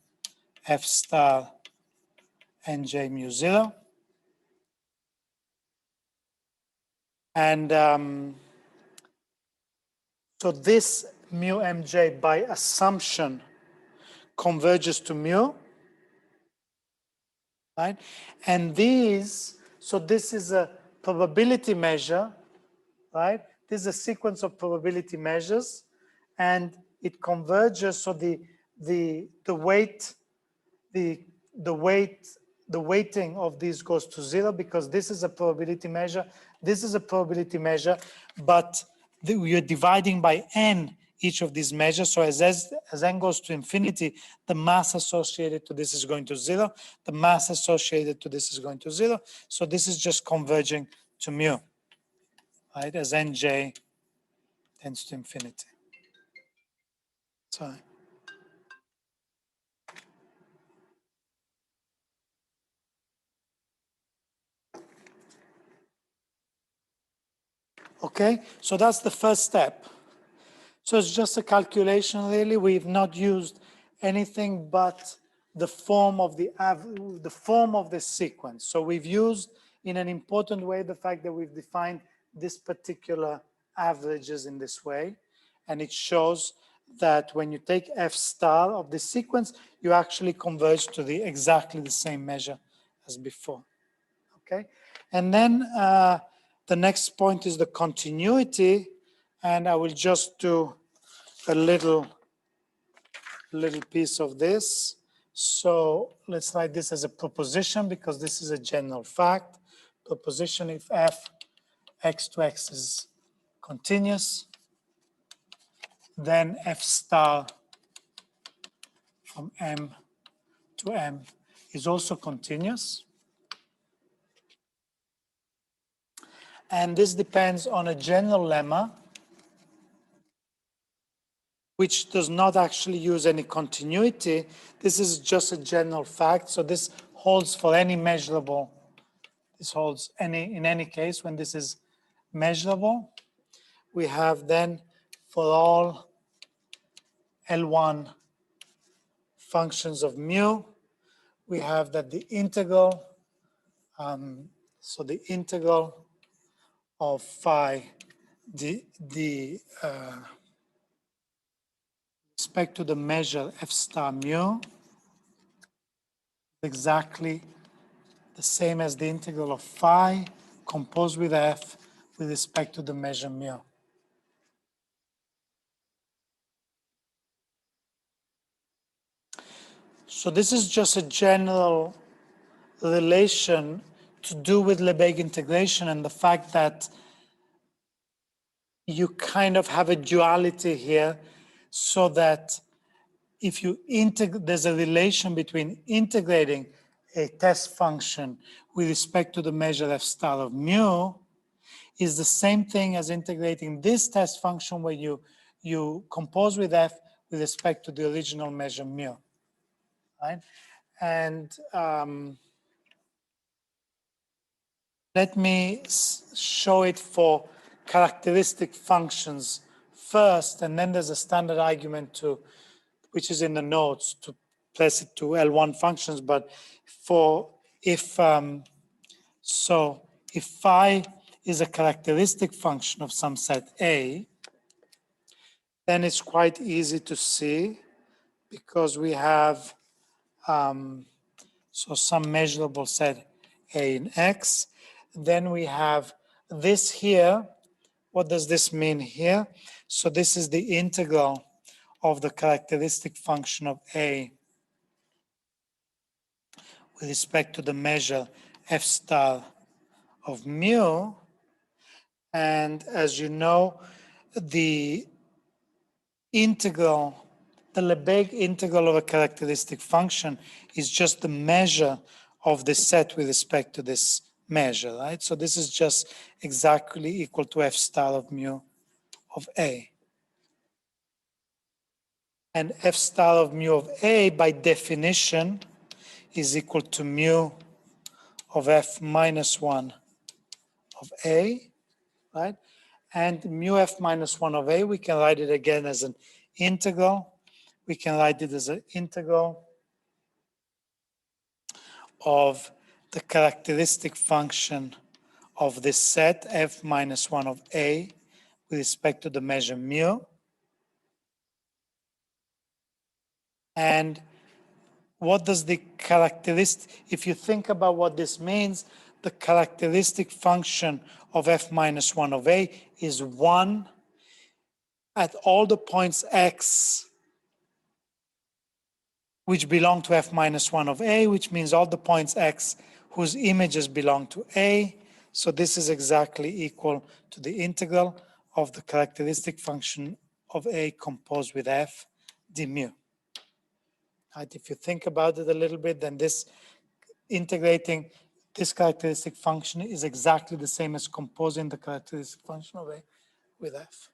F star nj mu 0. And so this mu mj by assumption converges to mu, right? And so this is a probability measure, right? This is a sequence of probability measures, and it converges. So the weighting of these goes to 0 because this is a probability measure. This is a probability measure, but we are dividing by n each of these measures. So as n goes to infinity, the mass associated to this is going to 0. The mass associated to this is going to 0. So this is just converging to mu, right? As nj tends to infinity. Sorry. Okay, so that's the first step. So it's just a calculation, really. We've not used anything but the form of the sequence. So we've used, in an important way, the fact that we've defined this particular averages in this way, and it shows that when you take F star of the sequence, you actually converge to exactly the same measure as before. Okay, and then the next point is the continuity, and I will just do a little piece of this. So let's write this as a proposition because this is a general fact. Proposition: if f x to x is continuous, then f star from m to m is also continuous. And this depends on a general lemma which does not actually use any continuity. This is just a general fact. So this holds for any measurable. This holds in any case when this is measurable. We have then for all L1 functions of mu, we have that the integral, so the integral of phi, respect to the measure f star mu, exactly the same as the integral of phi composed with f with respect to the measure mu. So this is just a general relation to do with Lebesgue integration and the fact that you kind of have a duality here, so that if you there's a relation between integrating a test function with respect to the measure f star of mu is the same thing as integrating this test function where you compose with f with respect to the original measure mu, right? And let me show it for characteristic functions first, and then there's a standard argument to, which is in the notes, to place it to L1 functions. But for if if phi is a characteristic function of some set A, then it's quite easy to see, because we have some measurable set A in X. Then we have this here. What does this mean here? So this is the integral of the characteristic function of A with respect to the measure f star of mu. And as you know, the integral, the Lebesgue integral of a characteristic function is just the measure of the set with respect to this measure, right? So this is just exactly equal to f star of mu of A. And f star of mu of A, by definition, is equal to mu of f minus 1 of A, right? And mu f minus 1 of A, we can write it again as an integral. We can write it as an integral of the characteristic function of this set, f minus 1 of A, with respect to the measure mu. And what does the characteristic, if you think about what this means, the characteristic function of f minus 1 of A is 1 at all the points x which belong to f minus 1 of A, which means all the points x whose images belong to A. So this is exactly equal to the integral of the characteristic function of A composed with f d mu. Right? If you think about it a little bit, then this integrating this characteristic function is exactly the same as composing the characteristic function of A with f.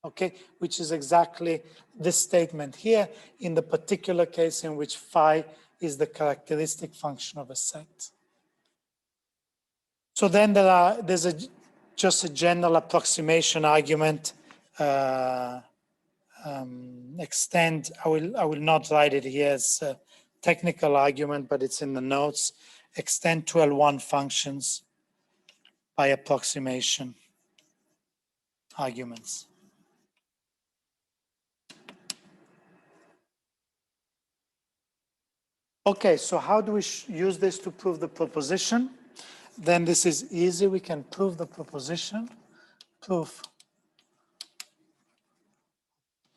Okay, which is exactly this statement here in the particular case in which phi is the characteristic function of a set. So then there's just a general approximation argument. Extend, I will not write it here as a technical argument, but it's in the notes. Extend to L1 functions by approximation arguments. Okay, so how do we use this to prove the proposition? Then this is easy. We can prove the proposition. Proof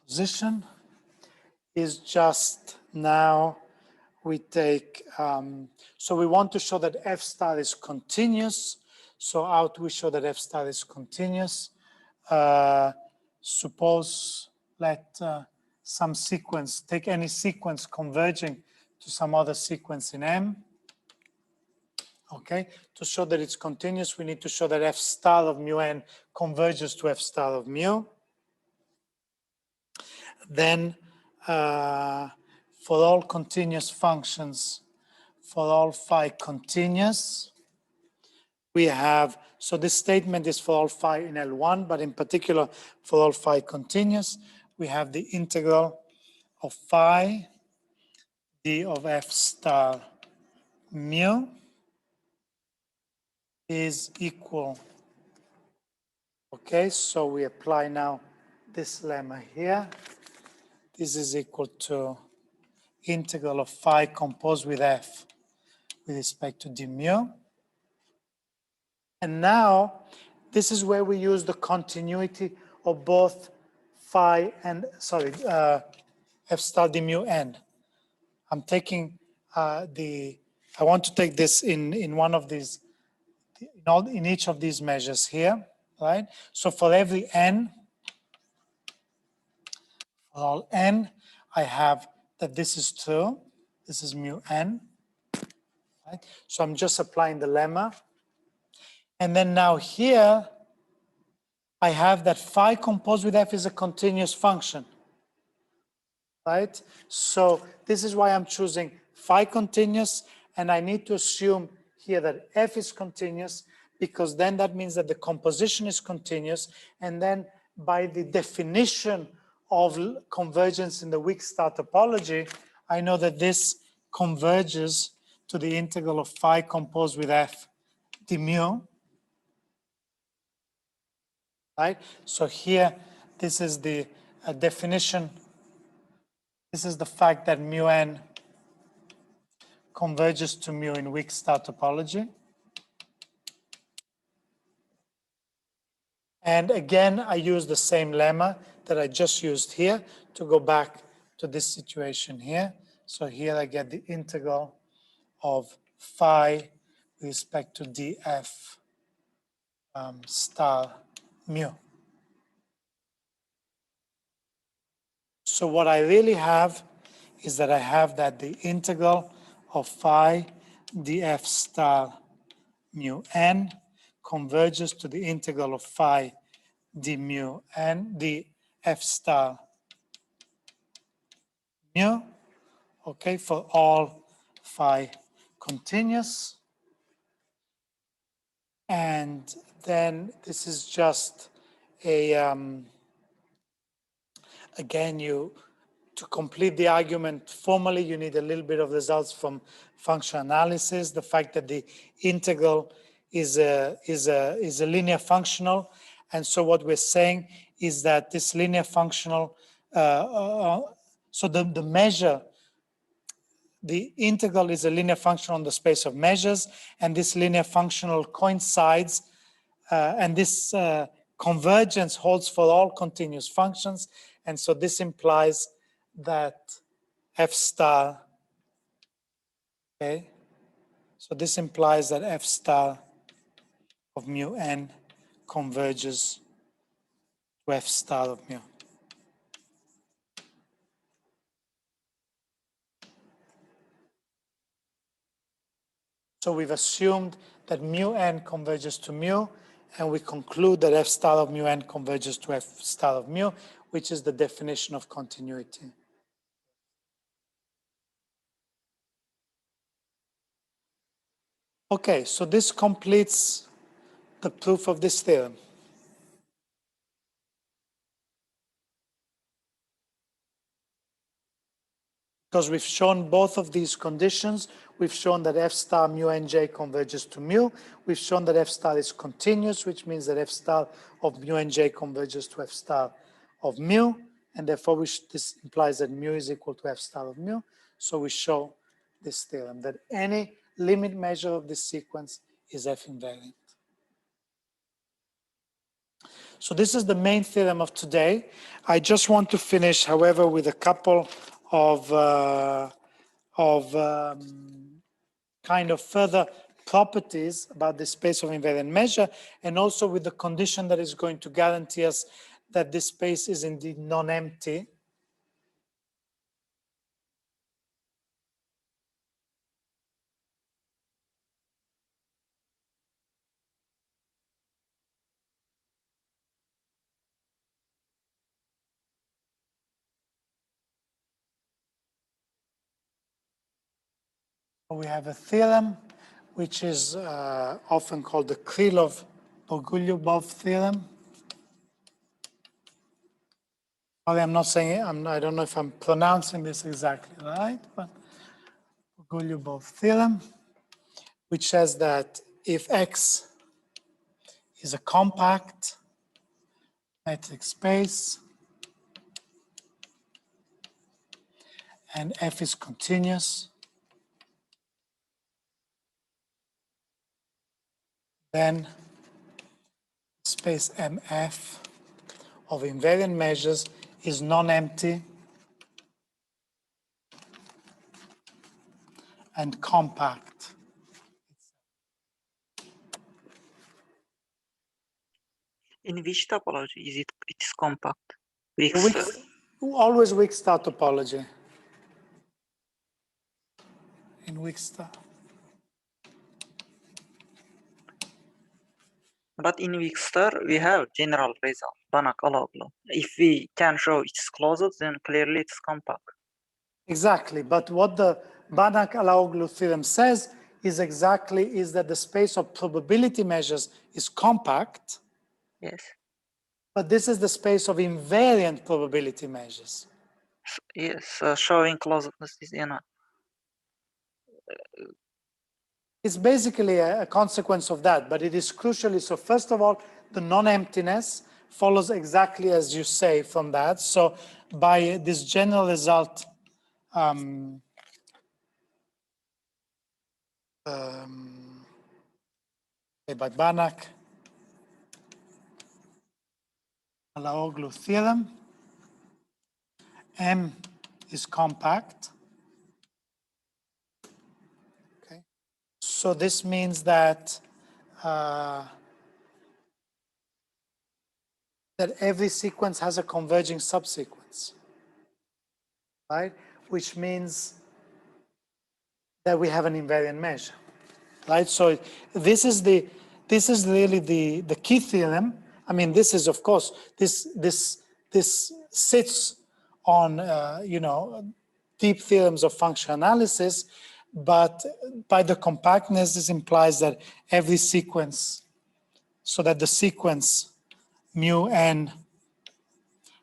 position is just now we take, so we want to show that f star is continuous. So how do we show that f star is continuous? Suppose let some sequence, take any sequence converging to some other sequence in M. Okay, to show that it's continuous, we need to show that f star of mu n converges to f star of mu. Then for all continuous functions, for all phi continuous, we have, so this statement is for all phi in L1, but in particular for all phi continuous, we have the integral of phi d of f star mu is equal. Okay, so we apply now this lemma here. This is equal to integral of phi composed with f with respect to d mu. And now this is where we use the continuity of both phi and, f star d mu n. I'm taking I want to take this in one of these, in each of these measures here, right? So for every n, for all n, I have that this is true. This is mu n, right? So I'm just applying the lemma. And then now here, I have that phi composed with f is a continuous function, right? So this is why I'm choosing phi continuous, and I need to assume here that f is continuous, because then that means that the composition is continuous, and then by the definition of convergence in the weak star topology, I know that this converges to the integral of phi composed with f d mu, right? So here, this is the definition. This is the fact that mu n converges to mu in weak star topology. And again, I use the same lemma that I just used here to go back to this situation here. So here I get the integral of phi with respect to df star mu. So what I really have is that I have that the integral of phi df star mu n converges to the integral of phi d mu n d f star mu, okay, for all phi continuous. And then this is just a, again, to complete the argument formally, you need a little bit of results from function analysis. The fact that the integral is a linear functional. And so what we're saying is that this linear functional, so the measure, the integral is a linear function on the space of measures, and this linear functional coincides, and this convergence holds for all continuous functions. And so this implies that f star, okay, so this implies that f star of mu n converges to f star of mu. So we've assumed that mu n converges to mu, and we conclude that f star of mu n converges to f star of mu, which is the definition of continuity. Okay, so this completes the proof of this theorem. Because we've shown both of these conditions, we've shown that f star mu nj converges to mu. We've shown that f star is continuous, which means that f star of mu nj converges to f star of mu, and therefore this implies that mu is equal to f star of mu. So we show this theorem, that any limit measure of this sequence is f invariant. So this is the main theorem of today. I just want to finish, however, with a couple of kind of further properties about the space of invariant measure, and also with the condition that is going to guarantee us that this space is indeed non-empty. We have a theorem which is often called the Krill-Borgulubov theorem. I'm not saying, I don't know if I'm pronouncing this exactly right, but Borgulubov theorem, which says that if X is a compact metric space and F is continuous, then space MF of invariant measures is non-empty and compact. In which topology is it? It is compact. Weak Always weak star topology. In weak star. But in weak star, we have general result, Banach-Alaoglu. If we can show it's closed, then clearly it's compact. Exactly, but what the Banach-Alaoglu theorem says is that the space of probability measures is compact. Yes. But this is the space of invariant probability measures. Yes, showing closedness is enough. It's basically a consequence of that, but it is crucially so. First of all, the non-emptiness follows exactly as you say from that. So by this general result, by Banach-Alaoglu theorem, M is compact. Okay. So this means that that every sequence has a converging subsequence, right? Which means that we have an invariant measure, right? So this is really the key theorem. I mean, this is, of course, this sits on deep theorems of function analysis, but by the compactness, this implies that every sequence, so that the sequence mu n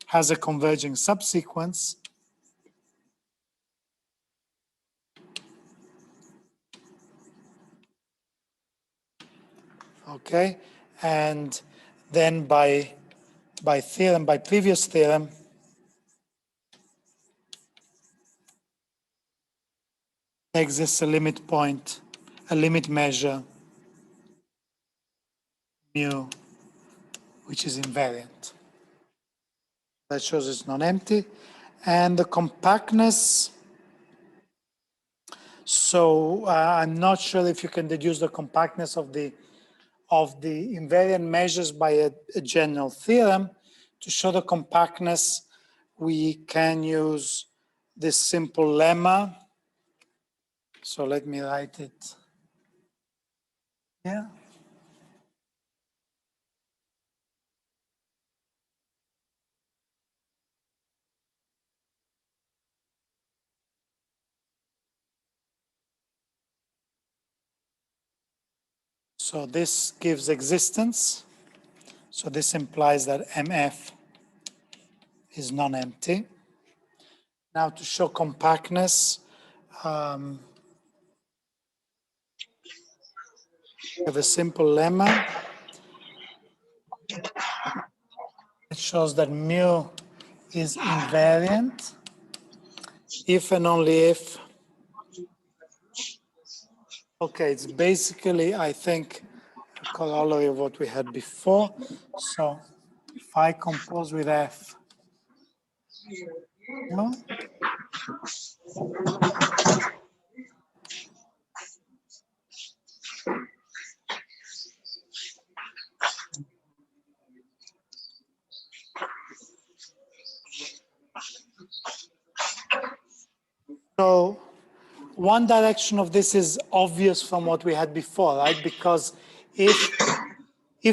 has a converging subsequence. Okay, and then by previous theorem, exists a limit point, a limit measure mu, which is invariant. That shows it's non-empty. And the compactness, so I'm not sure if you can deduce the compactness of the invariant measures by a general theorem. To show the compactness, we can use this simple lemma. So let me write it here. So this gives existence. So this implies that MF is non-empty. Now to show compactness, we have a simple lemma. It shows that mu is invariant if and only if. Okay, it's basically, I think, a corollary of what we had before. So if I compose with F, mu, so one direction of this is obvious from what we had before, right? Because if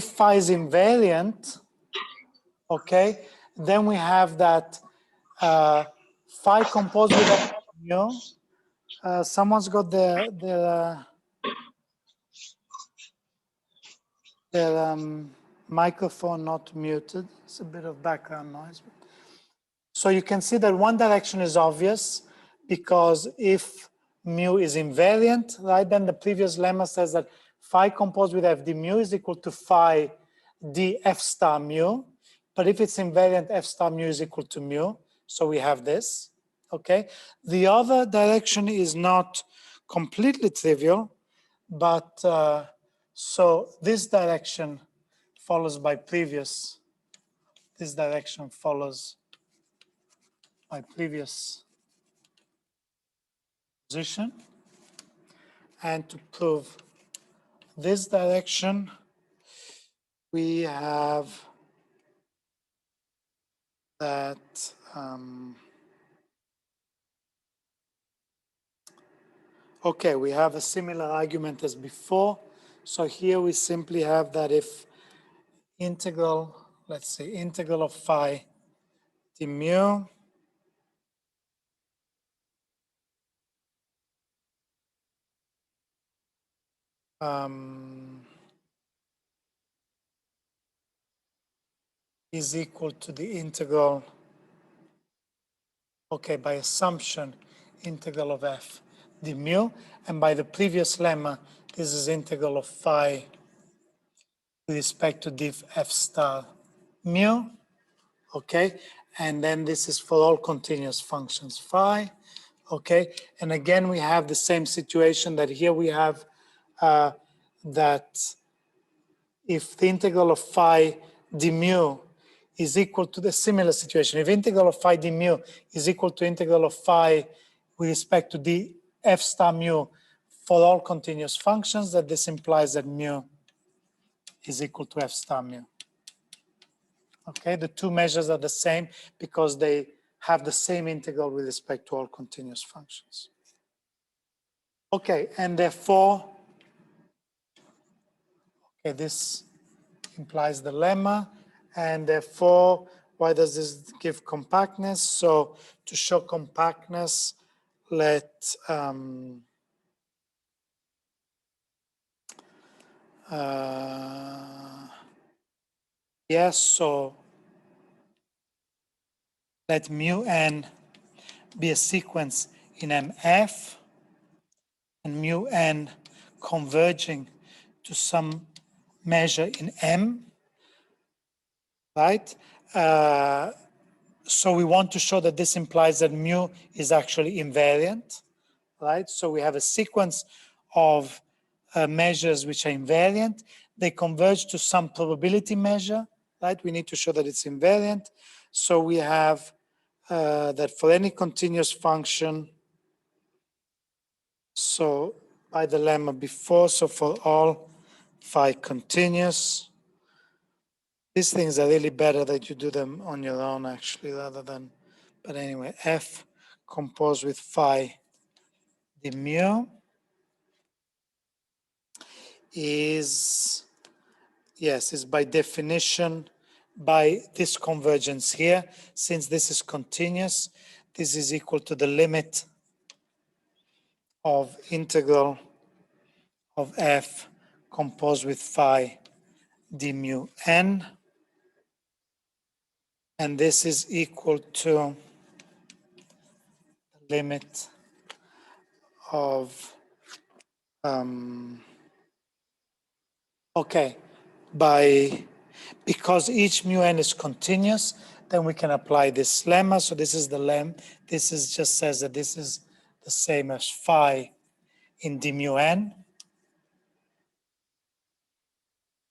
phi is invariant, okay, then we have that phi composed with mu. Someone's got their microphone not muted. It's a bit of background noise. So you can see that one direction is obvious, because if mu is invariant, right? Then the previous lemma says that phi composed with f d mu is equal to phi d f star mu. But if it's invariant, f star mu is equal to mu. So we have this, okay? The other direction is not completely trivial, but so this direction follows by previous, this direction follows by previous position. And to prove this direction, we have that okay, we have a similar argument as before. So here we simply have that if integral, let's say integral of phi d mu is equal to the integral, okay, by assumption, integral of f d mu, and by the previous lemma, this is integral of phi with respect to diff f star mu, okay, and then this is for all continuous functions phi, okay, and again we have the same situation that here we have that if the integral of phi d mu is equal to the similar situation, if integral of phi d mu is equal to integral of phi with respect to the f star mu for all continuous functions, that this implies that mu is equal to f star mu. Okay, the two measures are the same because they have the same integral with respect to all continuous functions. Okay, and therefore, okay, this implies the lemma, and therefore, why does this give compactness? So to show compactness, let yes, so let mu n be a sequence in MF and mu n converging to some measure in M, right? So we want to show that this implies that mu is actually invariant, right? So we have a sequence of measures which are invariant. They converge to some probability measure, right? We need to show that it's invariant. So we have that for any continuous function, so by the lemma before, so for all phi continuous, these things are really better that you do them on your own actually rather than, but anyway, f composed with phi d mu is, yes, is by definition by this convergence here. Since this is continuous, this is equal to the limit of integral of f composed with phi d mu n, and this is equal to the limit of okay, because each mu n is continuous, then we can apply this lemma. So this is the lemma. This is just says that this is the same as phi in d mu n,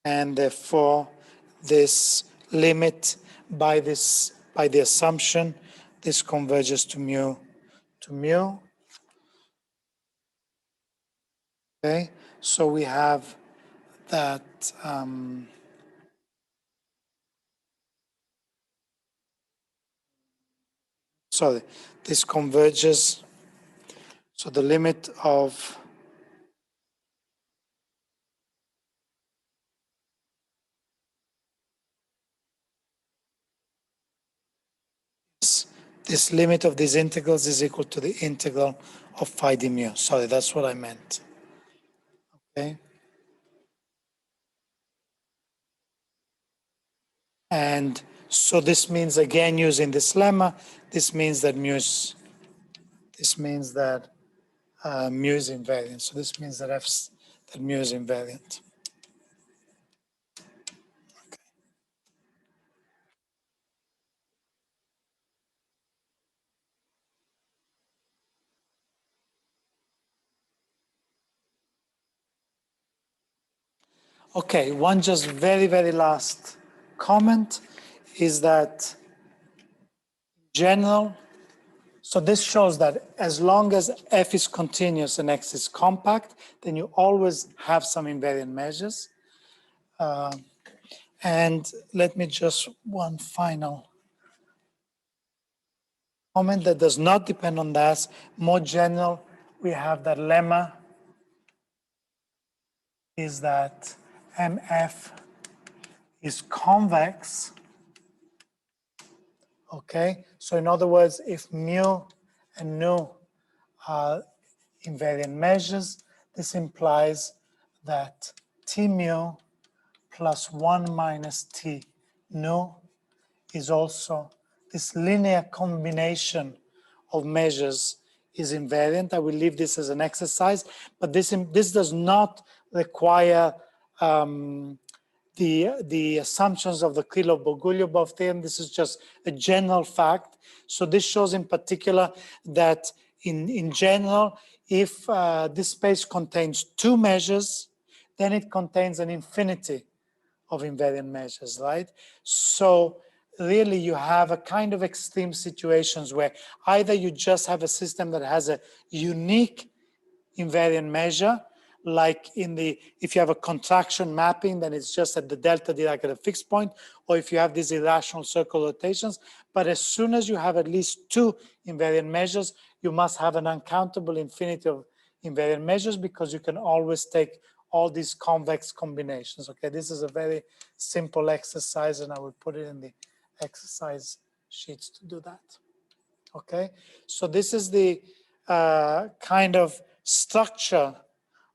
and therefore this limit by the assumption, this converges to mu. Okay, so we have that sorry, this converges, so the limit of this limit of these integrals is equal to the integral of phi d mu. Sorry, that's what I meant. Okay. And so this means, again, using this lemma, this means that mu is, this means that mu is invariant. So this means that that mu is invariant. Okay, one just very, very last comment is that general, so this shows that as long as f is continuous and x is compact, then you always have some invariant measures. And let me just one final comment that does not depend on that. More general, we have that lemma is that MF is convex. Okay, so in other words, if mu and nu are invariant measures, this implies that T mu plus 1 minus T nu is also this linear combination of measures is invariant. I will leave this as an exercise, but this does not require the assumptions of the Krill-Borgulubov theorem. This is just a general fact. So this shows in particular that in general, if this space contains two measures, then it contains an infinity of invariant measures, right? So really you have a kind of extreme situations where either you just have a system that has a unique invariant measure, like if you have a contraction mapping, then it's just at the delta Dirac at a fixed point, or if you have these irrational circle rotations. But as soon as you have at least two invariant measures, you must have an uncountable infinity of invariant measures, because you can always take all these convex combinations. Okay, this is a very simple exercise, and I will put it in the exercise sheets to do that. Okay, so this is the kind of structure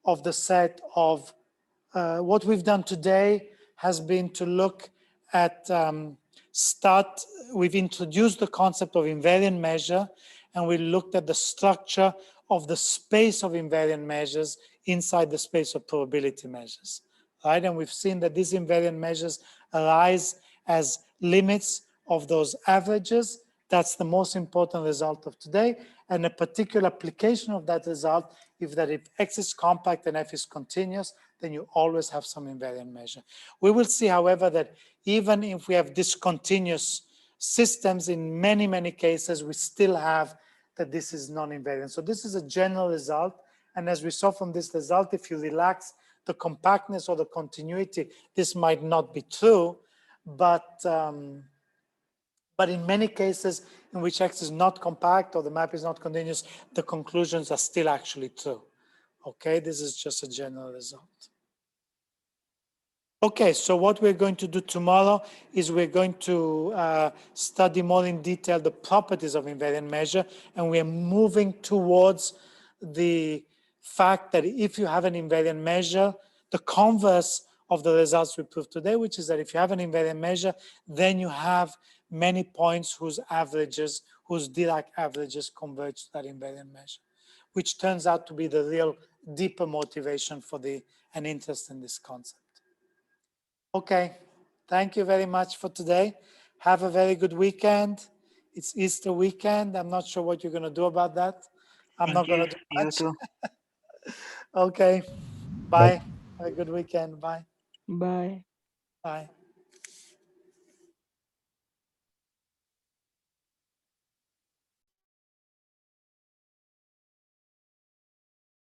of the set of what we've done today has been to look at we've introduced the concept of invariant measure, and we looked at the structure of the space of invariant measures inside the space of probability measures, right? And we've seen that these invariant measures arise as limits of those averages. That's the most important result of today. And a particular application of that result is that if X is compact and F is continuous, then you always have some invariant measure. We will see, however, that even if we have discontinuous systems, in many, many cases, we still have that this is non-invariant. So this is a general result. And as we saw from this result, if you relax the compactness or the continuity, this might not be true, but in many cases in which X is not compact or the map is not continuous, the conclusions are still actually true. Okay, this is just a general result. Okay, so what we're going to do tomorrow is we're going to study more in detail the properties of invariant measure, and we're moving towards the fact that if you have an invariant measure, the converse of the results we proved today, which is that if you have an invariant measure, then you have many points whose averages, whose Dirac averages converge to that invariant measure, which turns out to be the real deeper motivation for an interest in this concept. Okay, thank you very much for today. Have a very good weekend. It's Easter weekend. I'm not sure what you're going to do about that. I'm not going to do much. You too. Okay, bye. Have a good weekend. Bye. Bye. Bye.